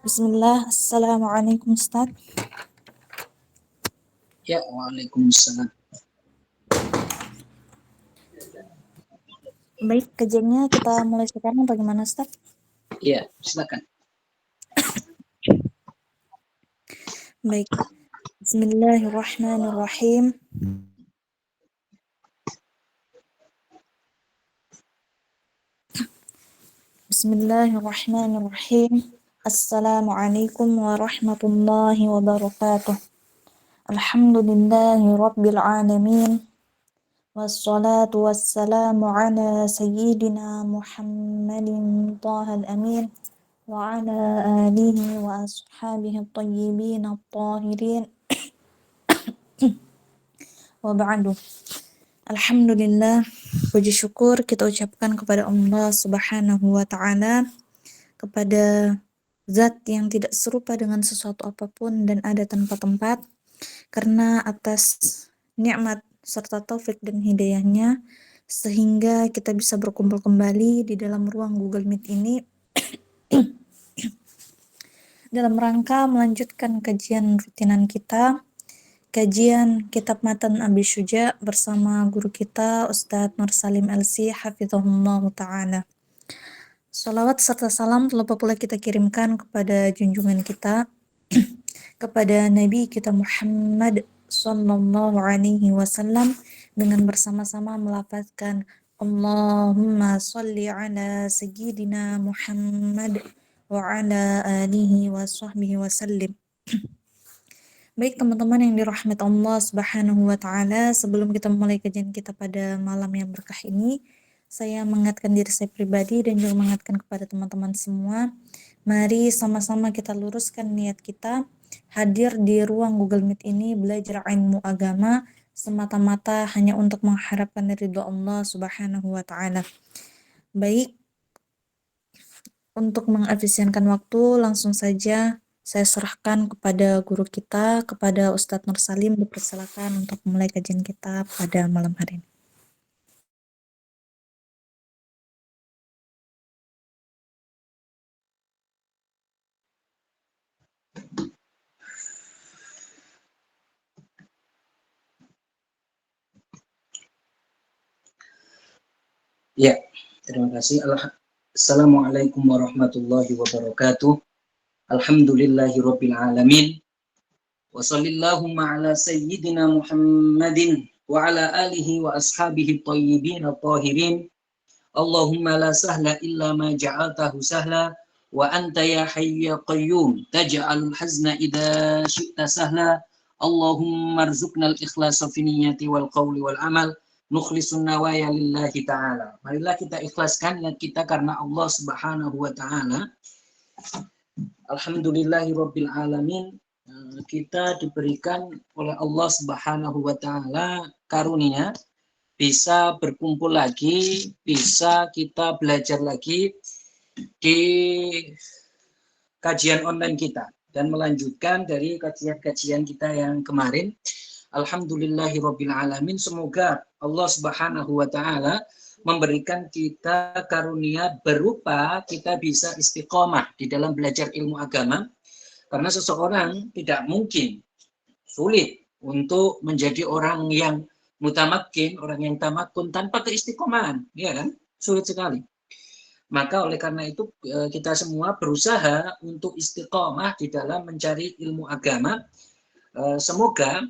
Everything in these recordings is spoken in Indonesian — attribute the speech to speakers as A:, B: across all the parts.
A: Bismillah, Assalamualaikum Ustaz.
B: Ya, waalaikumsalam.
A: Baik, kajiannya kita mulai sekarang bagaimana Ustaz?
B: Ya, silakan.
A: Baik, Bismillahirrahmanirrahim. Bismillahirrahmanirrahim. Assalamualaikum warahmatullahi wabarakatuh. Alhamdulillahi rabbil alamin. Wassalatu wassalamu ala sayyidina Muhammadin Tahal Amin. وعلى آله وأصحابه الطيبين الطاهرين وبعد. Alhamdulillah, puji syukur kita ucapkan kepada Allah Subhanahu wa Ta'ala, kepada Zat yang tidak serupa dengan sesuatu apapun dan ada tanpa tempat, karena atas nikmat serta taufik dan hidayahnya sehingga kita bisa berkumpul kembali di dalam ruang Google Meet ini dalam rangka melanjutkan kajian rutinan kita, kajian Kitab Matan Abi Syuja bersama guru kita Ustadz Nur Salim LC Hafizahullah Ta'ala. Salawat serta salam terlupa pula kita kirimkan kepada junjungan kita, kepada Nabi kita Muhammad Sallallahu Alaihi Wasallam, dengan bersama-sama melafazkan Allahumma salli ala Sayyidina Muhammad wa ala alihi wa sahbihi wa sallim. Baik teman-teman yang dirahmati Allah Subhanahu wa Ta'ala, sebelum kita mulai kajian kita pada malam yang berkah ini, saya mengingatkan diri saya pribadi dan juga mengingatkan kepada teman-teman semua, mari sama-sama kita luruskan niat kita hadir di ruang Google Meet ini belajar ilmu agama semata-mata hanya untuk mengharapkan ridha Allah Subhanahu wa Ta'ala. Baik, untuk mengefisienkan waktu, langsung saja saya serahkan kepada guru kita, kepada Ustadz Nur Salim, dipersilakan untuk memulai kajian kita pada malam hari ini.
B: Ya, terima kasih. Assalamualaikum warahmatullahi wabarakatuh. Alhamdulillahi rabbil alamin. Wa sallallahumma ala sayyidina Muhammadin wa ala alihi wa ashabihi tayyibin tahirin. Allahumma la sahla illa ma ja'altahu sahla wa anta ya hayyu ya qayyum taj'alul hazna idza syi'ta sahla. Allahumma arzuqna al-ikhlasa fi niyyati wal qawli wal amal. Nukhlisun nawaya lillahi ta'ala. Marilah kita ikhlaskan niat kita karena Allah Subhanahu wa ta'ala. Alhamdulillahi rabbil alamin. Kita diberikan oleh Allah Subhanahu wa ta'ala karunia bisa berkumpul lagi, bisa kita belajar lagi di kajian online kita dan melanjutkan dari kajian-kajian kita yang kemarin. Alhamdulillahirabbil alamin. Semoga Allah Subhanahu wa taala memberikan kita karunia berupa kita bisa istiqomah di dalam belajar ilmu agama, karena seseorang tidak mungkin, sulit untuk menjadi orang yang mutamakin, orang yang tamakun tanpa keistiqomahan, ya kan? Sulit sekali. Maka oleh karena itu kita semua berusaha untuk istiqomah di dalam mencari ilmu agama. Semoga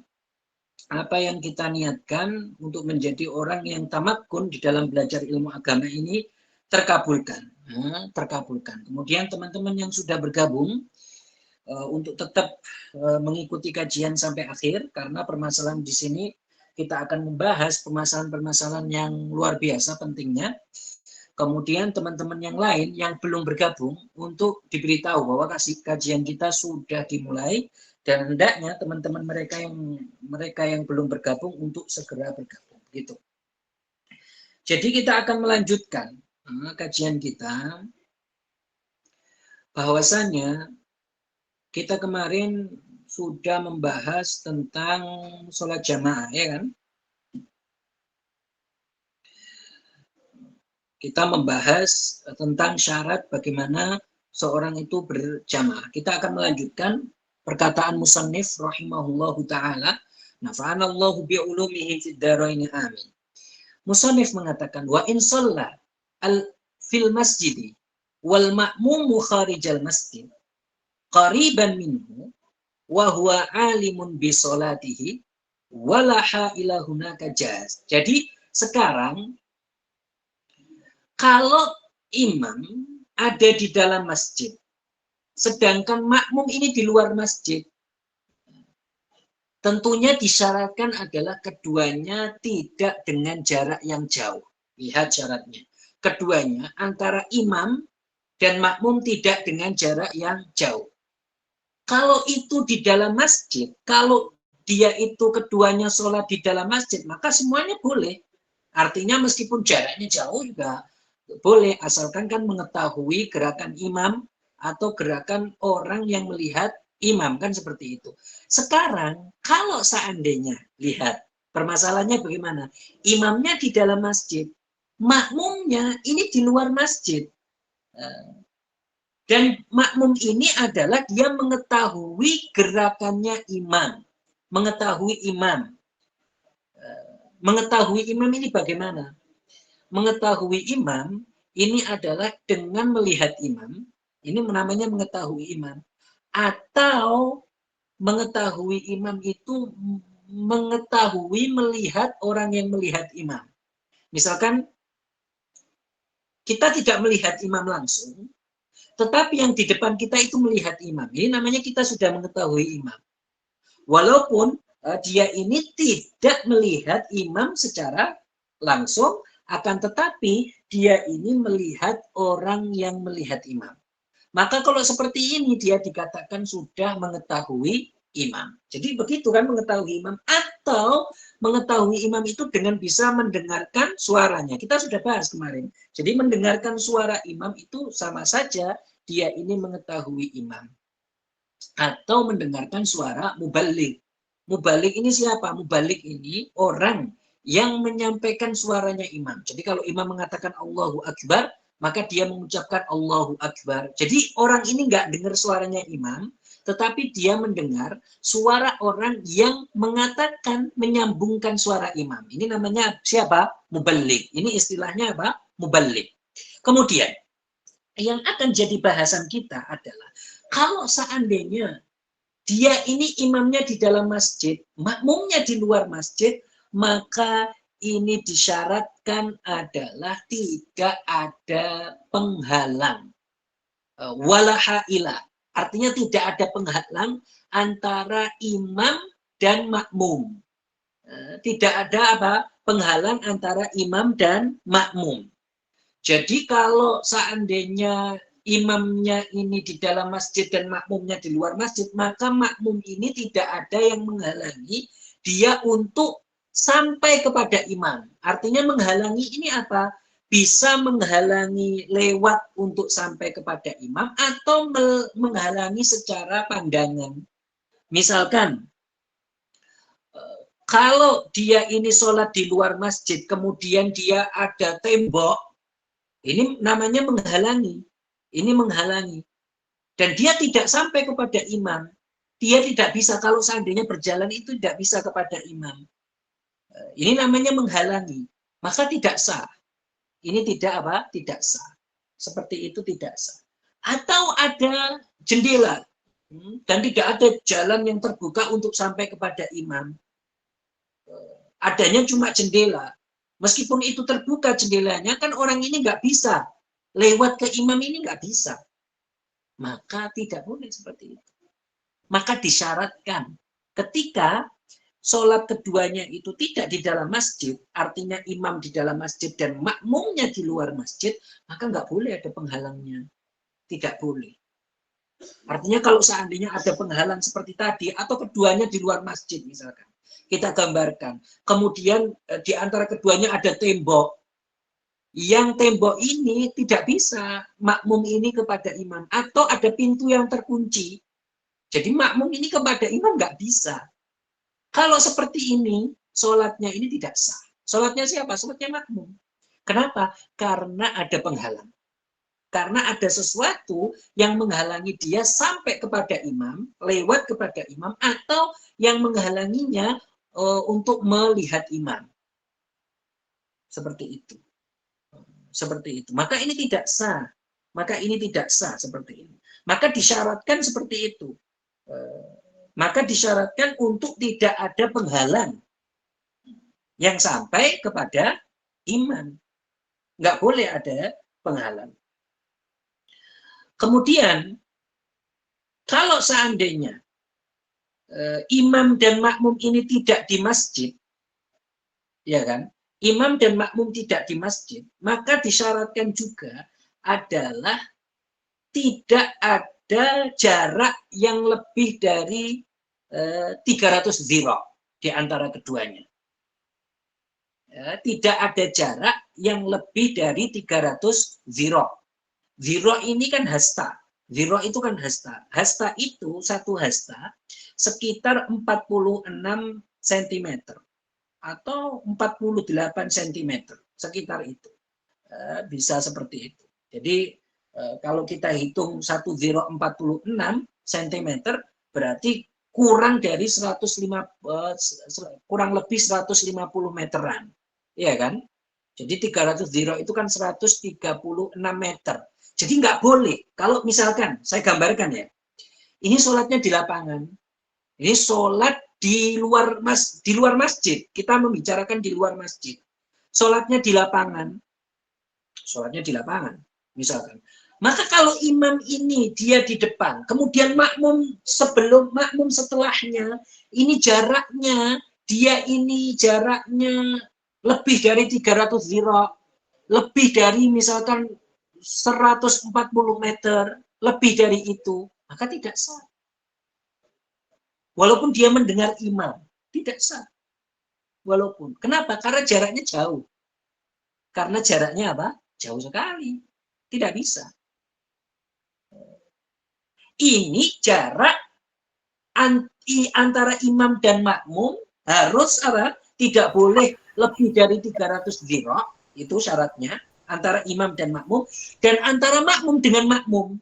B: apa yang kita niatkan untuk menjadi orang yang tamakun di dalam belajar ilmu agama ini terkabulkan. Terkabulkan. Kemudian teman-teman yang sudah bergabung untuk tetap mengikuti kajian sampai akhir, karena permasalahan di sini kita akan membahas permasalahan-permasalahan yang luar biasa pentingnya. Kemudian teman-teman yang lain yang belum bergabung untuk diberitahu bahwa kajian kita sudah dimulai, dan hendaknya teman-teman mereka yang belum bergabung untuk segera bergabung gitu. Jadi kita akan melanjutkan kajian kita, bahwasanya kita kemarin sudah membahas tentang sholat jamaah, ya kan? Kita membahas tentang syarat bagaimana seorang itu berjamaah. Kita akan melanjutkan perkataan musannif rahimahullahu taala. Nafa'anallahu bi'ulumihi fid dharain amin. Musannif mengatakan wa in shalla al fil masjidi wal ma'mumu kharijal masjid qariban minhu wa huwa alimun bi sholatihi walaha ila hunaka jaz. Jadi sekarang kalau imam ada di dalam masjid sedangkan makmum ini di luar masjid, tentunya disyaratkan adalah keduanya tidak dengan jarak yang jauh. Lihat syaratnya. Keduanya antara imam dan makmum tidak dengan jarak yang jauh. Kalau itu di dalam masjid, kalau dia itu keduanya sholat di dalam masjid, maka semuanya boleh. Artinya meskipun jaraknya jauh juga boleh, asalkan kan mengetahui gerakan imam atau gerakan orang yang melihat imam, kan seperti itu. Sekarang kalau seandainya, lihat permasalahannya bagaimana, imamnya di dalam masjid, makmumnya ini di luar masjid, dan makmum ini adalah dia mengetahui gerakannya imam, mengetahui imam. Mengetahui imam ini bagaimana? Mengetahui imam ini adalah dengan melihat imam, ini namanya mengetahui imam. Atau mengetahui imam itu mengetahui melihat orang yang melihat imam. Misalkan kita tidak melihat imam langsung, tetapi yang di depan kita itu melihat imam. Ini namanya kita sudah mengetahui imam. Walaupun dia ini tidak melihat imam secara langsung, akan tetapi dia ini melihat orang yang melihat imam. Maka kalau seperti ini dia dikatakan sudah mengetahui imam. Jadi begitu kan mengetahui imam, atau mengetahui imam itu dengan bisa mendengarkan suaranya. Kita sudah bahas kemarin. Jadi mendengarkan suara imam itu sama saja dia ini mengetahui imam. Atau mendengarkan suara mubalik. Mubalik ini siapa? Mubalik ini orang yang menyampaikan suaranya imam. Jadi kalau imam mengatakan Allahu Akbar, maka dia mengucapkan Allahu Akbar. Jadi orang ini nggak dengar suaranya imam, tetapi dia mendengar suara orang yang mengatakan, menyambungkan suara imam. Ini namanya siapa? Mubalik. Ini istilahnya apa? Mubalik. Kemudian, yang akan jadi bahasan kita adalah, kalau seandainya dia ini imamnya di dalam masjid, makmumnya di luar masjid, maka ini disyaratkan adalah tidak ada penghalang. Walahailah. Artinya tidak ada penghalang antara imam dan makmum. Tidak ada apa? Penghalang antara imam dan makmum. Jadi kalau seandainya imamnya ini di dalam masjid dan makmumnya di luar masjid, maka makmum ini tidak ada yang menghalangi dia untuk sampai kepada imam. Artinya menghalangi ini apa? Bisa menghalangi lewat untuk sampai kepada imam atau menghalangi secara pandangan. Misalkan, kalau dia ini sholat di luar masjid, kemudian dia ada tembok, ini namanya menghalangi. Ini menghalangi. Dan dia tidak sampai kepada imam. Dia tidak bisa, kalau seandainya berjalan itu tidak bisa kepada imam. Ini namanya menghalangi. Maka tidak sah. Ini tidak apa? Tidak sah. Seperti itu tidak sah. Atau ada jendela. Dan tidak ada jalan yang terbuka untuk sampai kepada imam. Adanya cuma jendela. Meskipun itu terbuka jendelanya, kan orang ini nggak bisa. Lewat ke imam ini nggak bisa. Maka tidak boleh seperti itu. Maka disyaratkan ketika sholat keduanya itu tidak di dalam masjid, artinya imam di dalam masjid dan makmumnya di luar masjid, maka nggak boleh ada penghalangnya. Tidak boleh. Artinya kalau seandainya ada penghalang seperti tadi, atau keduanya di luar masjid misalkan, kita gambarkan. Kemudian di antara keduanya ada tembok. Yang tembok ini tidak bisa makmum ini kepada imam. Atau ada pintu yang terkunci. Jadi makmum ini kepada imam nggak bisa. Kalau seperti ini, sholatnya ini tidak sah. Sholatnya siapa? Sholatnya makmum. Kenapa? Karena ada penghalang. Karena ada sesuatu yang menghalangi dia sampai kepada imam, lewat kepada imam, atau yang menghalanginya untuk melihat imam. Seperti itu. Seperti itu. Maka ini tidak sah. Maka ini tidak sah seperti ini. Maka disyaratkan seperti itu. Maka disyaratkan untuk tidak ada penghalang yang sampai kepada imam. Nggak boleh ada penghalang. Kemudian, kalau seandainya imam dan makmum ini tidak di masjid, ya kan? Imam dan makmum tidak di masjid, maka disyaratkan juga adalah tidak ada jarak yang lebih dari 300 zira di antara keduanya. Ya, tidak ada jarak yang lebih dari 300 zira. Zira ini kan hasta. Zira itu kan hasta. Hasta itu, satu hasta, sekitar 46 cm. Atau 48 cm. Sekitar itu. Bisa seperti itu. Jadi, kalau kita hitung 1 zira 46 cm, berarti kurang dari 105, kurang lebih 150 meteran. Iya kan? Jadi 300 zira itu kan 136 meter. Jadi nggak boleh. Kalau misalkan, saya gambarkan ya, ini sholatnya di lapangan. Ini sholat di luar masjid. Kita membicarakan di luar masjid. Sholatnya di lapangan. Sholatnya di lapangan, misalkan. Maka kalau imam ini dia di depan, kemudian makmum sebelum, makmum setelahnya, ini jaraknya, dia ini jaraknya lebih dari 300 zira, lebih dari misalkan 140 meter, lebih dari itu, maka tidak sah. Walaupun dia mendengar imam, tidak sah. Walaupun. Kenapa? Karena jaraknya jauh. Karena jaraknya apa? Jauh sekali. Tidak bisa. Ini jarak antara imam dan makmum harus apa? Tidak boleh lebih dari 300 zira, itu syaratnya, antara imam dan makmum, dan antara makmum dengan makmum.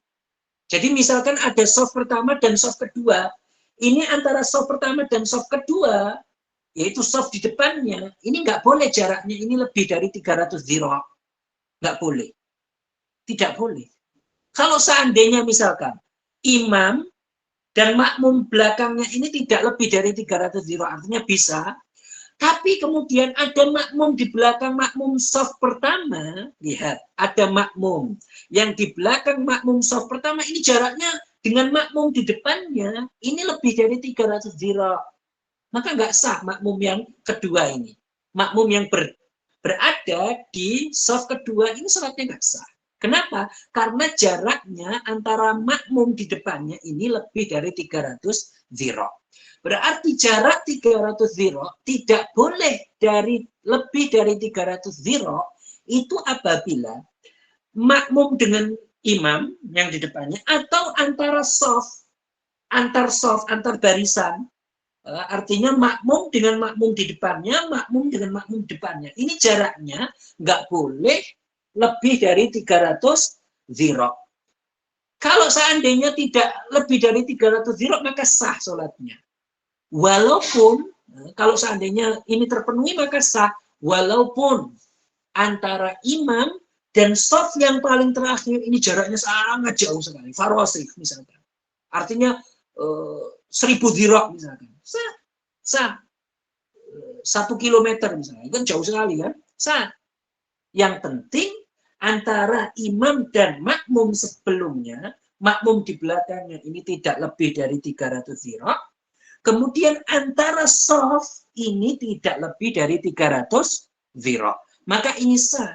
B: Jadi misalkan ada shaf pertama dan shaf kedua, ini antara shaf pertama dan shaf kedua, yaitu shaf di depannya, ini nggak boleh jaraknya ini lebih dari 300 zira. Nggak boleh. Tidak boleh. Kalau seandainya misalkan imam dan makmum belakangnya ini tidak lebih dari 300 zira, artinya bisa. Tapi kemudian ada makmum di belakang makmum shaf pertama, lihat, ada makmum yang di belakang makmum shaf pertama, ini jaraknya dengan makmum di depannya, ini lebih dari 300 zira. Maka nggak sah makmum yang kedua ini. Makmum yang berada di shaf kedua, ini sholatnya nggak sah. Kenapa? Karena jaraknya antara makmum di depannya ini lebih dari 300 zira. Berarti jarak 300 zira tidak boleh lebih dari 300 zira itu apabila makmum dengan imam yang di depannya atau antara shaf, antar barisan. Artinya makmum dengan makmum di depannya, makmum dengan makmum di depannya. Ini jaraknya nggak boleh lebih dari 300 zira. Kalau seandainya tidak lebih dari 300 zira, maka sah sholatnya. Walaupun, kalau seandainya ini terpenuhi, maka sah. Walaupun antara imam dan shaf yang paling terakhir, ini jaraknya sangat jauh sekali. Farosif misalkan. Artinya 1000 zira misalkan. Sah. 1 kilometer misalnya. Itu kan jauh sekali kan? Sah. Yang penting antara imam dan makmum sebelumnya, makmum di belakangnya ini tidak lebih dari 300 zira. Kemudian antara shaf ini tidak lebih dari 300 zira. Maka ini sah.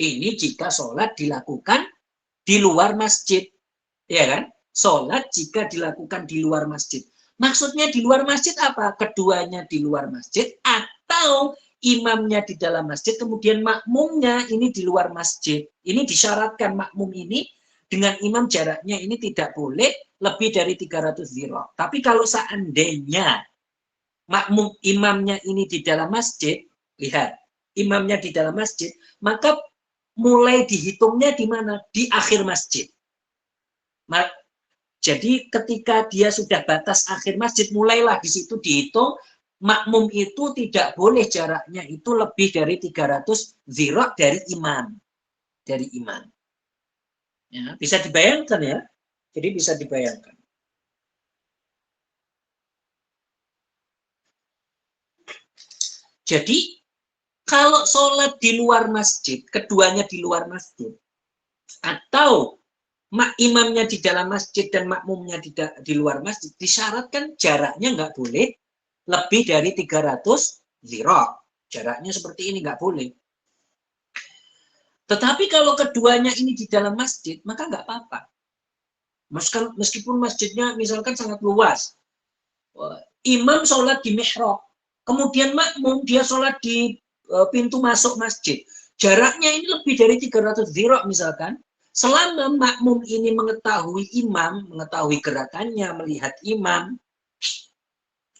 B: Ini jika sholat dilakukan di luar masjid. Ya kan? Sholat jika dilakukan di luar masjid. Maksudnya di luar masjid apa? Keduanya di luar masjid atau imamnya di dalam masjid, kemudian makmumnya ini di luar masjid. Ini disyaratkan makmum ini dengan imam jaraknya ini tidak boleh lebih dari 300 zira. Tapi kalau seandainya makmum imamnya ini di dalam masjid, lihat, imamnya di dalam masjid, maka mulai dihitungnya di mana? Di akhir masjid. Jadi ketika dia sudah batas akhir masjid, mulailah di situ dihitung. Makmum itu tidak boleh jaraknya itu lebih dari 300 zirah dari imam. Dari imam. Ya, bisa dibayangkan ya. Jadi bisa dibayangkan. Jadi kalau sholat di luar masjid, keduanya di luar masjid, atau imamnya di dalam masjid dan makmumnya di luar masjid, disyaratkan jaraknya nggak boleh lebih dari 300 zirah. Jaraknya seperti ini nggak boleh. Tetapi kalau keduanya ini di dalam masjid, maka nggak apa-apa. Meskipun masjidnya misalkan sangat luas, imam sholat di mihrab, kemudian makmum dia sholat di pintu masuk masjid. Jaraknya ini lebih dari 300 zirah misalkan. Selama makmum ini mengetahui imam, mengetahui gerakannya, melihat imam,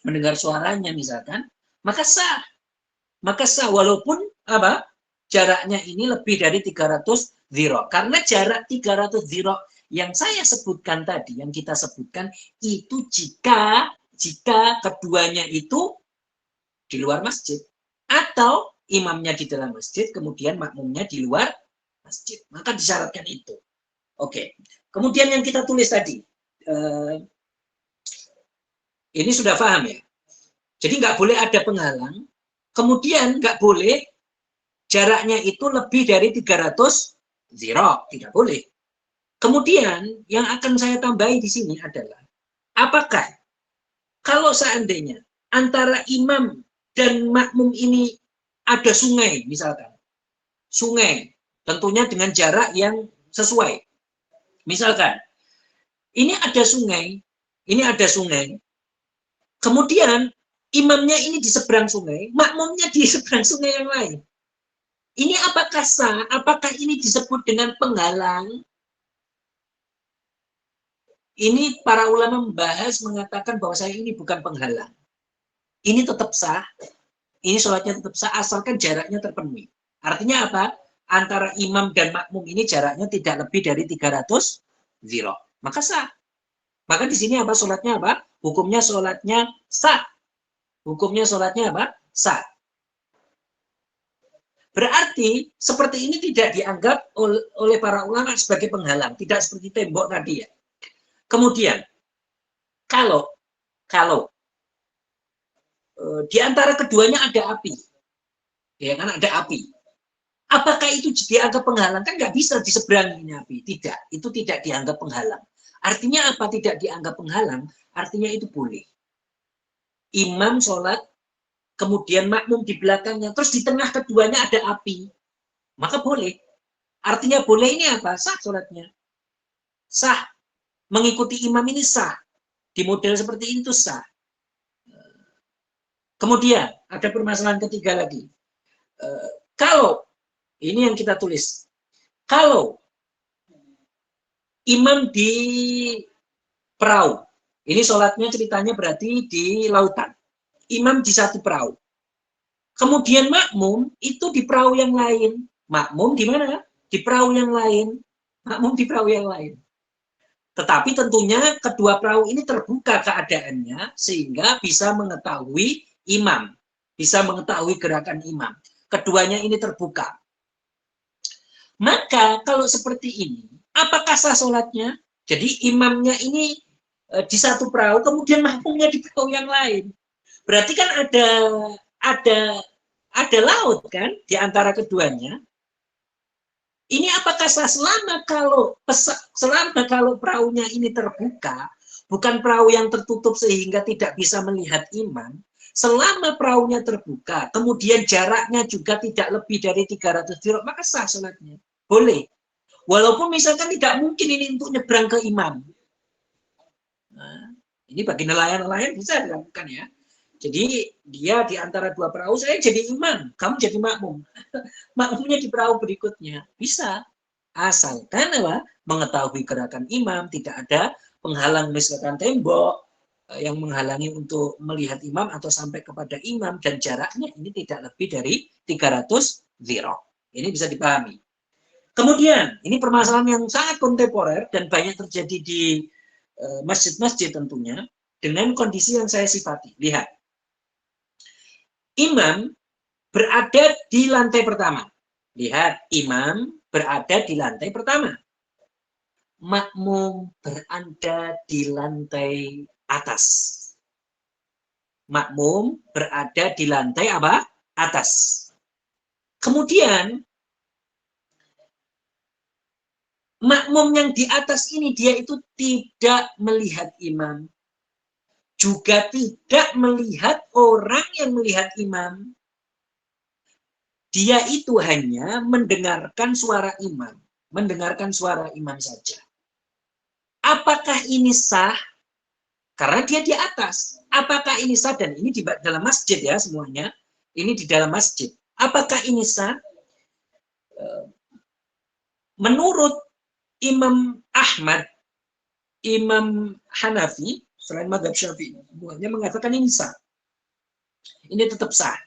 B: mendengar suaranya misalkan, maka sah. Maka sah walaupun apa? Jaraknya ini lebih dari 300 zirah. Karena jarak 300 zirah yang saya sebutkan tadi, yang kita sebutkan itu jika keduanya itu di luar masjid atau imamnya di dalam masjid kemudian makmumnya di luar masjid, maka disyaratkan itu. Oke, kemudian yang kita tulis tadi ini sudah paham ya, jadi nggak boleh ada penghalang, kemudian nggak boleh jaraknya itu lebih dari 300 zirah, tidak boleh. Kemudian yang akan saya tambahi di sini adalah apakah kalau seandainya antara imam dan makmum ini ada sungai misalkan, sungai tentunya dengan jarak yang sesuai. Misalkan ini ada sungai, kemudian imamnya ini di seberang sungai, makmumnya di seberang sungai yang lain. Ini apakah sah? Apakah ini disebut dengan penghalang? Ini para ulama membahas mengatakan bahwa saya ini bukan penghalang. Ini tetap sah, ini sholatnya tetap sah asalkan jaraknya terpenuhi. Artinya apa? Antara imam dan makmum ini jaraknya tidak lebih dari 300 zirah. Maka sah. Maka di sini apa sholatnya apa? Hukumnya sholatnya sah. Hukumnya sholatnya apa? Sah. Berarti seperti ini tidak dianggap oleh para ulama sebagai penghalang. Tidak seperti tembok tadi ya. Kemudian, kalau di antara keduanya ada api, ya kan ada api. Apakah itu dianggap penghalang? Kan nggak bisa diseberangi api. Tidak, itu tidak dianggap penghalang. Artinya apa tidak dianggap penghalang? Artinya itu boleh. Imam sholat, kemudian makmum di belakangnya, terus di tengah keduanya ada api. Maka boleh. Artinya boleh ini apa? Sah sholatnya. Sah. Mengikuti imam ini sah. Di model seperti itu sah. Kemudian ada permasalahan ketiga lagi. Kalau ini yang kita tulis, kalau imam di perahu, ini sholatnya ceritanya berarti di lautan. Imam di satu perahu. Kemudian makmum itu di perahu yang lain. Makmum di mana? Di perahu yang lain. Makmum di perahu yang lain. Tetapi tentunya kedua perahu ini terbuka keadaannya sehingga bisa mengetahui imam, bisa mengetahui gerakan imam. Keduanya ini terbuka. Maka kalau seperti ini, apakah sah sholatnya? Jadi imamnya ini di satu perahu, kemudian makmumnya di perahu yang lain. Berarti kan ada laut kan di antara keduanya. Ini apakah sah selama kalau perahunya ini terbuka, bukan perahu yang tertutup sehingga tidak bisa melihat imam, selama perahunya terbuka, kemudian jaraknya juga tidak lebih dari 300 dirham, maka sah sholatnya. Boleh. Walaupun misalkan tidak mungkin ini untuk nyebrang ke imam. Nah, ini bagi nelayan-nelayan bisa dilakukan ya. Jadi dia di antara dua perahu, saya jadi imam, kamu jadi makmum. Makmumnya di perahu berikutnya. Bisa. Asalkan apa? Mengetahui gerakan imam, tidak ada penghalang misalkan tembok yang menghalangi untuk melihat imam atau sampai kepada imam dan jaraknya ini tidak lebih dari 300 zirah. Ini bisa dipahami. Kemudian, ini permasalahan yang sangat kontemporer dan banyak terjadi di masjid-masjid tentunya, dengan kondisi yang saya sifati. Lihat, imam berada di lantai pertama. Lihat, imam berada di lantai pertama. Makmum berada di lantai atas. Makmum berada di lantai apa? Atas. Kemudian, makmum yang di atas ini dia itu tidak melihat imam, juga tidak melihat orang yang melihat imam. Dia itu hanya mendengarkan suara imam saja. Apakah ini sah? Karena dia di atas. Apakah ini sah? Dan ini di dalam masjid ya semuanya. Ini di dalam masjid. Apakah ini sah? Menurut Imam Ahmad, Imam Hanafi, selain mazhab Syafi'i, semuanya mengatakan ini sah. Ini tetap sah.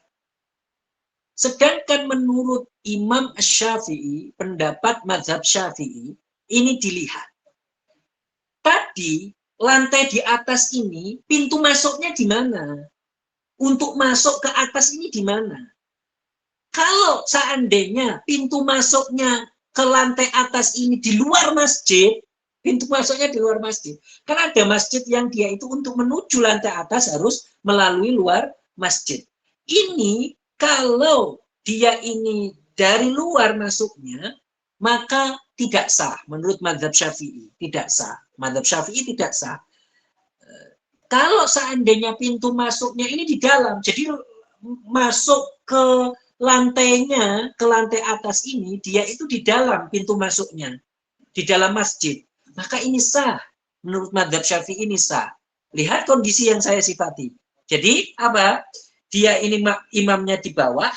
B: Sedangkan menurut Imam Syafi'i, pendapat mazhab Syafi'i, ini dilihat. Tadi, lantai di atas ini, pintu masuknya di mana? Untuk masuk ke atas ini di mana? Kalau seandainya pintu masuknya ke lantai atas ini di luar masjid, pintu masuknya di luar masjid. Kan ada masjid yang dia itu untuk menuju lantai atas harus melalui luar masjid. Ini kalau dia ini dari luar masuknya, maka tidak sah. Menurut mazhab Syafi'i, tidak sah. Mazhab Syafi'i tidak sah. Kalau seandainya pintu masuknya ini di dalam, jadi masuk ke lantainya, ke lantai atas ini, dia itu di dalam pintu masuknya, di dalam masjid. Maka ini sah. Menurut mazhab Syafi'i ini sah. Lihat kondisi yang saya sifati. Jadi apa? Dia ini imamnya di bawah,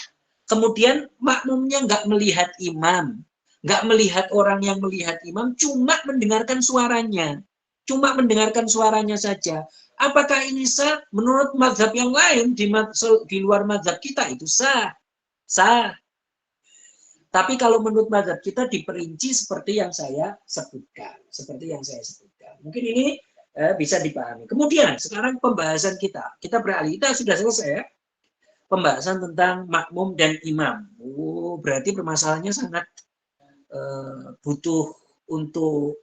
B: kemudian makmumnya nggak melihat imam, nggak melihat orang yang melihat imam, cuma mendengarkan suaranya. Cuma mendengarkan suaranya saja. Apakah ini sah? Menurut mazhab yang lain, di luar mazhab kita itu sah. Sah. Tapi kalau menurut mazhab kita diperinci seperti yang saya sebutkan. Seperti yang saya sebutkan. Mungkin ini bisa dipahami. Kemudian, sekarang pembahasan kita. Kita beralih, kita sudah selesai ya. Pembahasan tentang makmum dan imam. Oh, berarti permasalahannya sangat butuh untuk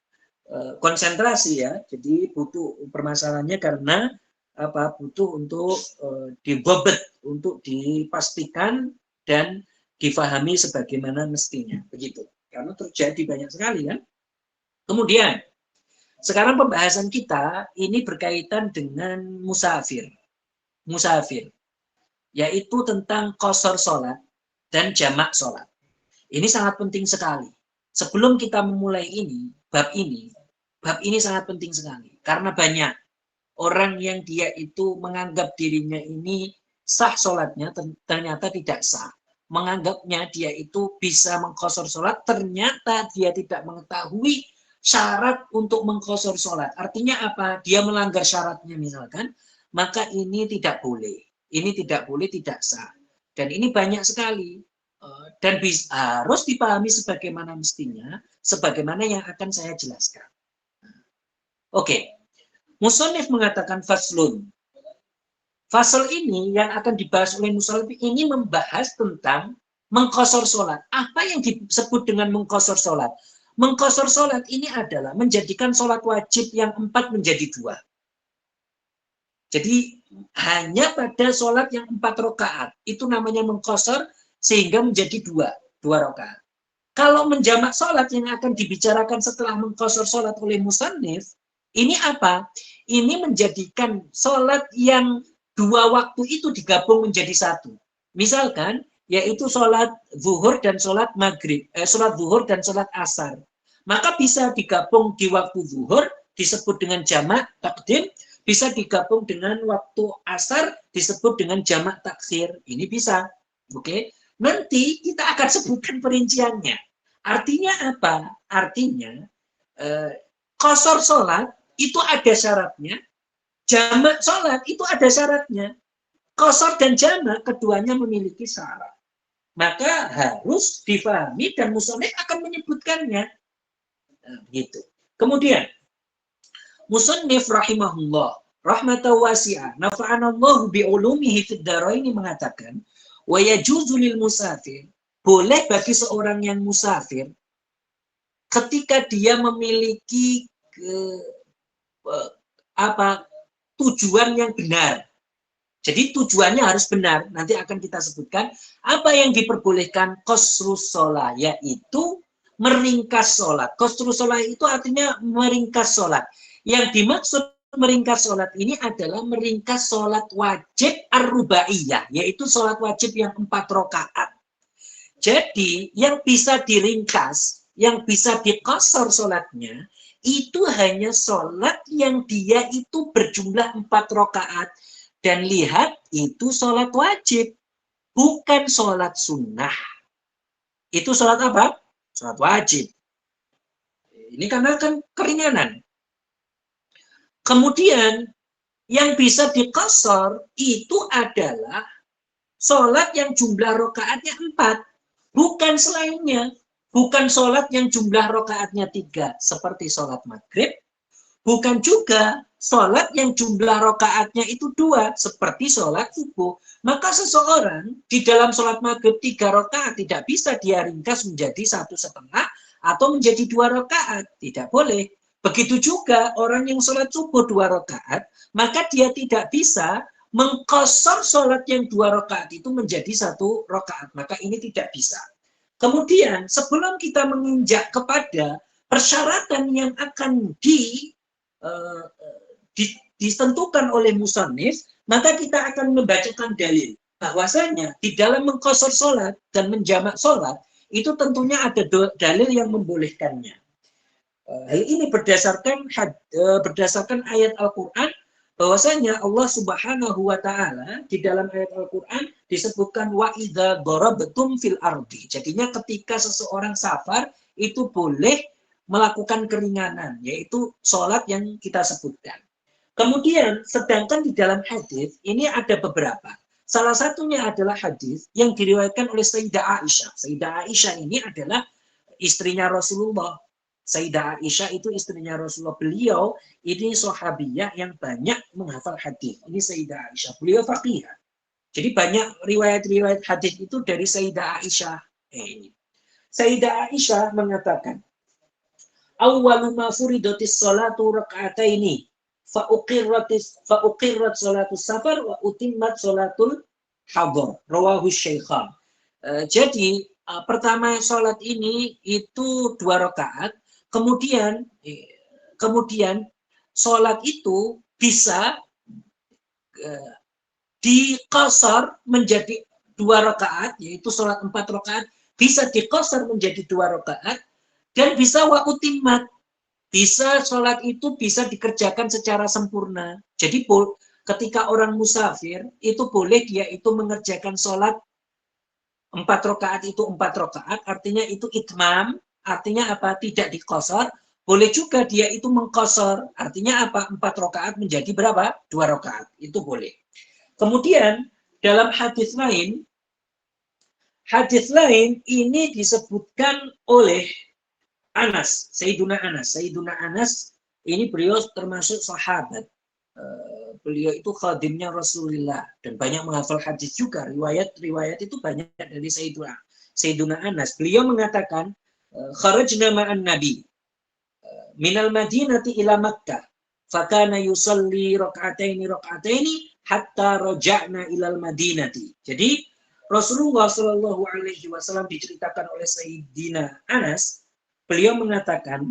B: konsentrasi ya. Jadi butuh permasalahannya karena apa? Butuh untuk dibobot, untuk dipastikan dan difahami sebagaimana mestinya, begitu. Karena terjadi banyak sekali kan. Kemudian sekarang pembahasan kita ini berkaitan dengan musafir. Musafir, yaitu tentang qashar sholat dan jamak sholat. Ini sangat penting sekali. Sebelum kita memulai bab ini sangat penting sekali. Karena banyak orang yang dia itu menganggap dirinya ini sah sholatnya, ternyata tidak sah. Menganggapnya dia itu bisa mengqashar sholat, ternyata dia tidak mengetahui syarat untuk mengqashar sholat. Artinya apa? Dia melanggar syaratnya misalkan, maka ini tidak boleh. Ini tidak boleh, tidak sah. Dan ini banyak sekali. Dan harus dipahami sebagaimana mestinya, sebagaimana yang akan saya jelaskan. Oke, Musonif mengatakan faslun. Fasal ini yang akan dibahas oleh musonif ini membahas tentang mengqashar sholat. Apa yang disebut dengan mengqashar sholat? Mengqashar sholat ini adalah menjadikan sholat wajib yang 4 menjadi 2. Jadi hanya pada sholat yang 4 rakaat itu namanya mengqashar sehingga menjadi 2 rakaat. Kalau menjamak sholat yang akan dibicarakan setelah mengqashar sholat oleh musannif, ini apa? Ini menjadikan sholat yang 2 waktu itu digabung menjadi 1. Misalkan, yaitu sholat zuhur dan sholat maghrib, sholat zuhur dan sholat asar. Maka bisa digabung di waktu zuhur, disebut dengan jamak takdim, bisa digabung dengan waktu asar, disebut dengan jamak takhir. Ini bisa. Oke? Nanti kita akan sebutkan perinciannya. Artinya apa? Artinya, qashar sholat itu ada syaratnya, jamak sholat itu ada syaratnya. Qashar dan jamak keduanya memiliki syarat. maka harus difahami dan musannif akan menyebutkannya. Nah, begitu. Kemudian musannif rahimahullah rahmatan wasi'ah nafa'anallahu bi'ulumihi fid dharaini mengatakan wa yajuzu lil musafir, boleh bagi seorang yang musafir ketika dia memiliki tujuan yang benar. Jadi tujuannya harus benar. Nanti akan kita sebutkan apa yang diperbolehkan qasrus shalah, yaitu meringkas sholat. Qasrus shalah itu artinya meringkas sholat. Yang dimaksud meringkas sholat ini adalah meringkas sholat wajib ar-rubaiyah, yaitu sholat wajib yang 4 rakaat. Jadi yang bisa diringkas, yang bisa diqasar sholatnya, itu hanya sholat yang dia itu berjumlah 4 rakaat. Dan lihat, itu sholat wajib, bukan sholat sunnah. Itu sholat apa? Sholat wajib. Ini karena kan keringanan. Kemudian, yang bisa diqasar itu adalah sholat yang jumlah rakaatnya 4, bukan selainnya. Bukan sholat yang jumlah rakaatnya 3, seperti sholat maghrib. Bukan juga sholat yang jumlah rakaatnya itu 2, seperti sholat subuh. Maka seseorang di dalam sholat maghrib 3 rakaat tidak bisa dia ringkas menjadi 1,5 atau menjadi 2 rakaat. Tidak boleh. Begitu juga orang yang sholat subuh 2 rakaat, maka dia tidak bisa mengqasar sholat yang 2 rakaat itu menjadi 1 rakaat. Maka ini tidak bisa. Kemudian sebelum kita menginjak kepada persyaratan yang akan ditentukan oleh musannif, maka kita akan membacakan dalil bahwasanya di dalam mengqasar sholat dan menjamak sholat itu tentunya ada dalil yang membolehkannya. Hal ini berdasarkan ayat Al-Quran, bahwasanya Allah Subhanahu wa taala di dalam ayat Al-Quran disebutkan wa idza darabtum fil ardi. Jadinya ketika seseorang safar itu boleh melakukan keringanan, yaitu sholat yang kita sebutkan. Kemudian, sedangkan di dalam hadis ini ada beberapa. Salah satunya adalah hadis yang diriwayatkan oleh Sayyidah Aisyah. Sayyidah Aisyah ini adalah istrinya Rasulullah. Sayyidah Aisyah itu istrinya Rasulullah. Beliau ini sahabiyah yang banyak menghafal hadis. Ini Sayyidah Aisyah. Beliau faqihah. Jadi banyak riwayat-riwayat hadis itu dari Sayyidah Aisyah. Ini. Sayyidah Aisyah mengatakan, awwalu ma furidatis sholatu raka'ataini fa uqirrat sholatus safar wa utimmat sholatul hadar, rawahu Syaikhan. Jadi pertama sholat ini itu 2 rakaat, kemudian sholat itu bisa diqasar menjadi 2 rakaat, yaitu sholat 4 rakaat bisa diqasar menjadi 2 rakaat. Dan bisa wa'utimmat, bisa sholat itu bisa dikerjakan secara sempurna. Jadi ketika orang musafir, itu boleh dia itu mengerjakan sholat 4 rakaat itu 4 rakaat, artinya itu itmam, artinya apa? Tidak diqasar. Boleh juga dia itu mengqasar, artinya apa? 4 rakaat menjadi berapa? 2 rakaat, itu boleh. Kemudian, dalam hadis lain ini disebutkan oleh Anas, Sayyiduna Anas. Sayyiduna Anas ini beliau termasuk sahabat. Beliau itu khadimnya Rasulullah dan banyak menghafal hadis juga. Riwayat itu banyak dari Sayyiduna Anas. Beliau mengatakan, kharajna ma'an Nabi minal Madinati ila Makkah. Fakana yusalli raka'ataini hatta raja'na ilal Madinati. Jadi Rasulullah Shallallahu Alaihi Wasallam diceritakan oleh Sayyidina Anas. Beliau mengatakan,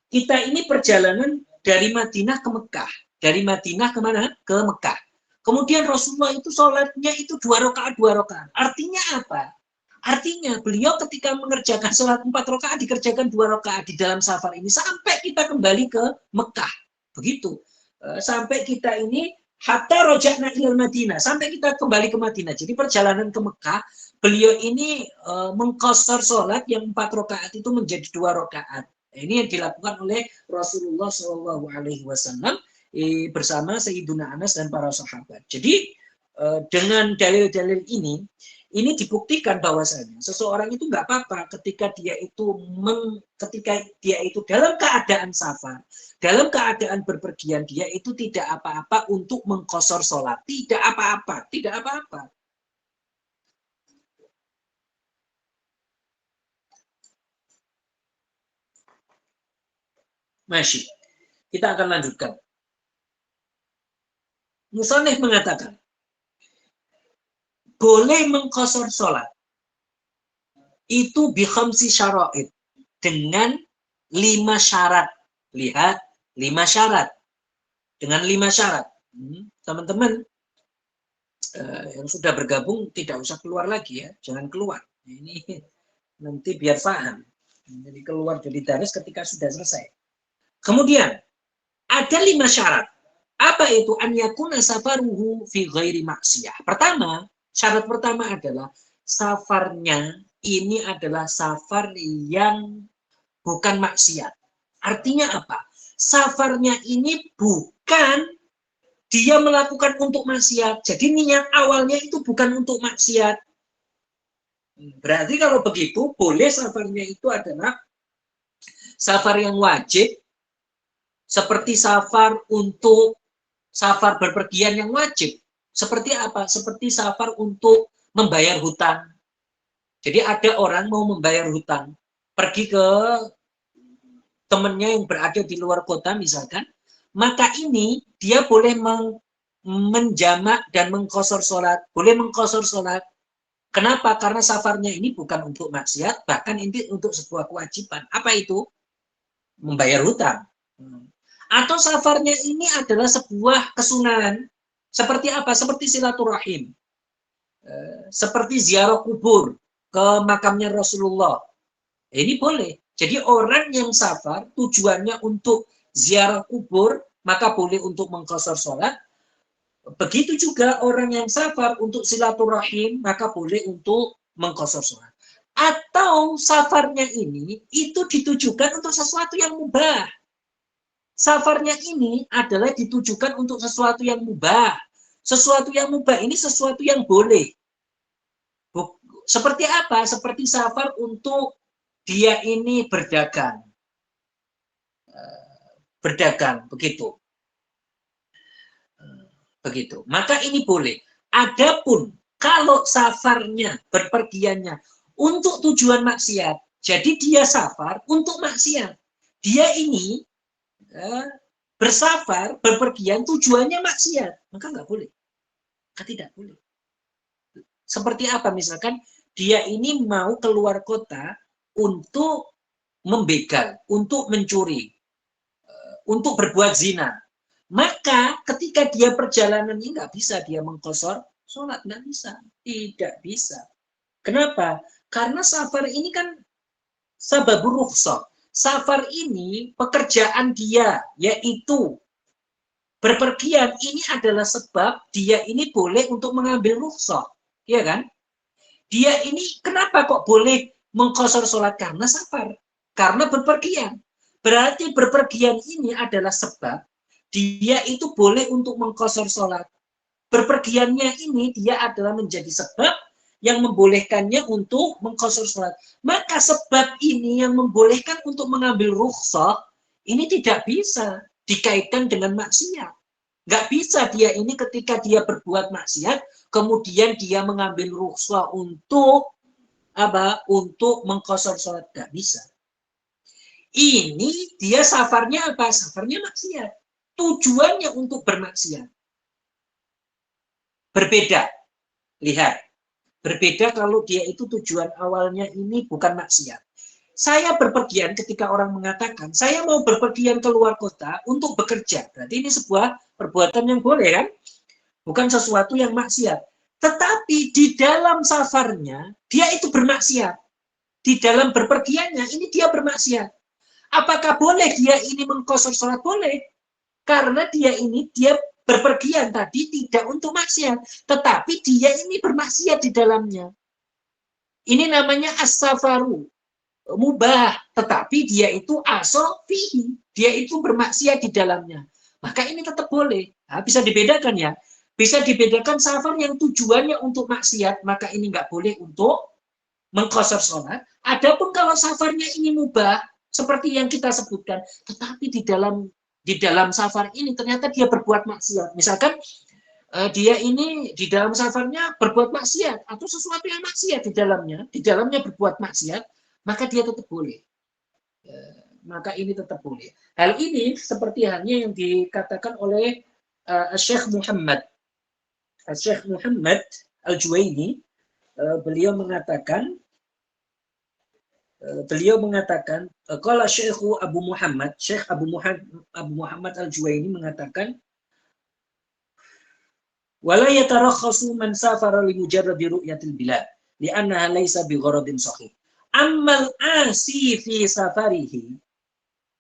B: kita ini perjalanan dari Madinah ke Mekah. Dari Madinah kemana? Ke Mekah. Kemudian Rasulullah itu sholatnya itu 2 rakaat. Artinya apa? Artinya beliau ketika mengerjakan sholat 4 rakaat dikerjakan 2 rakaat di dalam safar ini sampai kita kembali ke Mekah. Begitu. Sampai kita ini hatta roja'na ilal Madinah. Sampai kita kembali ke Madinah. Jadi perjalanan ke Mekah, beliau ini mengqasar sholat yang 4 rakaat itu menjadi 2 rakaat. Ini yang dilakukan oleh Rasulullah SAW bersama Sayyiduna Anas dan para sahabat. Jadi dengan dalil-dalil ini Ini dibuktikan bahwasanya seseorang itu nggak apa-apa ketika dia itu dalam keadaan safar, dalam keadaan berpergian, dia itu tidak apa-apa untuk mengqashar sholat, tidak apa-apa, tidak apa-apa. Masih, kita akan lanjutkan. Musoneh mengatakan, boleh mengqashar sholat itu bikhamsi syara'id, dengan 5 syarat. Lihat, 5 syarat. Dengan 5 syarat. Teman-teman yang sudah bergabung tidak usah keluar lagi ya, jangan keluar. Ini nanti biar paham. Jadi keluar dari daris ketika sudah selesai. Kemudian ada 5 syarat. Apa itu? An yakuna safaruhu fi ghairi maksiyah. Pertama, syarat pertama adalah safarnya ini adalah safar yang bukan maksiat. Artinya apa? Safarnya ini bukan dia melakukan untuk maksiat. Jadi niat awalnya itu bukan untuk maksiat. Berarti kalau begitu, boleh safarnya itu adalah safar yang wajib, seperti safar untuk safar berpergian yang wajib. Seperti apa? Seperti safar untuk membayar hutang. Jadi ada orang mau membayar hutang, pergi ke temannya yang berada di luar kota misalkan, maka ini dia boleh menjamak dan mengqashar sholat. Boleh mengqashar sholat. Kenapa? Karena safarnya ini bukan untuk maksiat, bahkan ini untuk sebuah kewajiban. Apa itu? Membayar hutang. Atau safarnya ini adalah sebuah kesunahan. Seperti apa? Seperti silaturahim. Seperti ziarah kubur ke makamnya Rasulullah. Ini boleh. Jadi orang yang safar tujuannya untuk ziarah kubur, maka boleh untuk mengqashar sholat. Begitu juga orang yang safar untuk silaturahim, maka boleh untuk mengqashar sholat. Atau safarnya ini itu ditujukan untuk sesuatu yang mubah. Safarnya ini adalah ditujukan untuk sesuatu yang mubah. Sesuatu yang mubah ini sesuatu yang boleh. Seperti apa? Seperti safar untuk dia ini berdagang. Berdagang, begitu. Begitu. Maka ini boleh. Adapun kalau safarnya, berpergiannya untuk tujuan maksiat, jadi dia safar untuk maksiat. Dia ini bersafar, berpergian tujuannya maksiat, maka nggak boleh. Maka tidak boleh. Seperti apa? Misalkan dia ini mau keluar kota untuk membegal, untuk mencuri, untuk berbuat zina. Maka ketika dia perjalanan ini nggak bisa dia mengqashar sholat, nggak bisa, tidak bisa. Kenapa? Karena safar ini kan sababur rukhsah. Safar ini pekerjaan dia yaitu berpergian, ini adalah sebab dia ini boleh untuk mengambil rukhsah, ya kan? Dia ini kenapa kok boleh mengqashar sholat? Karena safar, karena berpergian. Berarti berpergian ini adalah sebab dia itu boleh untuk mengqashar sholat. Berpergiannya ini dia adalah menjadi sebab yang membolehkannya untuk mengqashar sholat. Maka sebab ini yang membolehkan untuk mengambil rukhsah, ini tidak bisa dikaitkan dengan maksiat. Nggak bisa dia ini ketika dia berbuat maksiat, kemudian dia mengambil rukhsah untuk apa? Untuk mengqashar sholat. Nggak bisa. Ini dia safarnya apa? Safarnya maksiat. Tujuannya untuk bermaksiat. Berbeda. Lihat. Berbeda kalau dia itu tujuan awalnya ini bukan maksiat. Saya berpergian ketika orang mengatakan, saya mau berpergian keluar kota untuk bekerja. Berarti ini sebuah perbuatan yang boleh kan? Bukan sesuatu yang maksiat. Tetapi di dalam safarnya, dia itu bermaksiat. Di dalam berpergiannya, ini dia bermaksiat. Apakah boleh dia ini mengqashar sholat? Boleh. Karena dia berpergian tadi tidak untuk maksiat, tetapi dia ini bermaksiat di dalamnya. Ini namanya as-safaru, mubah, tetapi dia itu asofihi, dia itu bermaksiat di dalamnya. Maka ini tetap boleh. Nah, bisa dibedakan ya. Bisa dibedakan safar yang tujuannya untuk maksiat, maka ini nggak boleh untuk mengqashar sholat. Adapun kalau safarnya ini mubah, seperti yang kita sebutkan, tetapi di dalam safar ini ternyata dia berbuat maksiat. Misalkan dia ini di dalam safarnya berbuat maksiat atau sesuatu yang maksiat di dalamnya berbuat maksiat, maka dia tetap boleh. Maka ini tetap boleh. Hal ini seperti halnya yang dikatakan oleh Syekh Muhammad Al-Juwaini. Beliau mengatakan kalau Syekh Abu Muhammad Al-Juwaini mengatakan wala yatarakhasu man safara li mujarradi ru'yatil bilad li'annaha laysa bi gharadin sahih. Ammal asi fi safarihi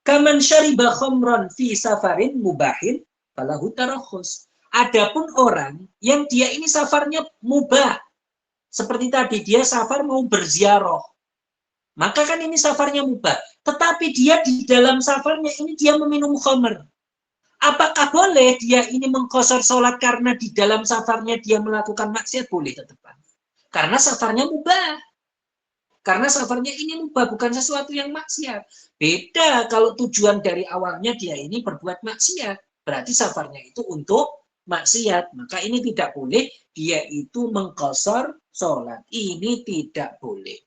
B: kaman syariba khamran fi safarin mubahin falahu tarakhus. Adapun orang yang dia ini safarnya mubah, seperti tadi dia safar mau berziarah, maka kan ini safarnya mubah, tetapi dia di dalam safarnya ini dia meminum khamr. Apakah boleh dia ini mengqashar sholat karena di dalam safarnya dia melakukan maksiat? Boleh tetap. Karena safarnya mubah. Karena safarnya ini mubah, bukan sesuatu yang maksiat. Beda kalau tujuan dari awalnya dia ini berbuat maksiat. Berarti safarnya itu untuk maksiat. Maka ini tidak boleh dia itu mengqashar sholat. Ini tidak boleh.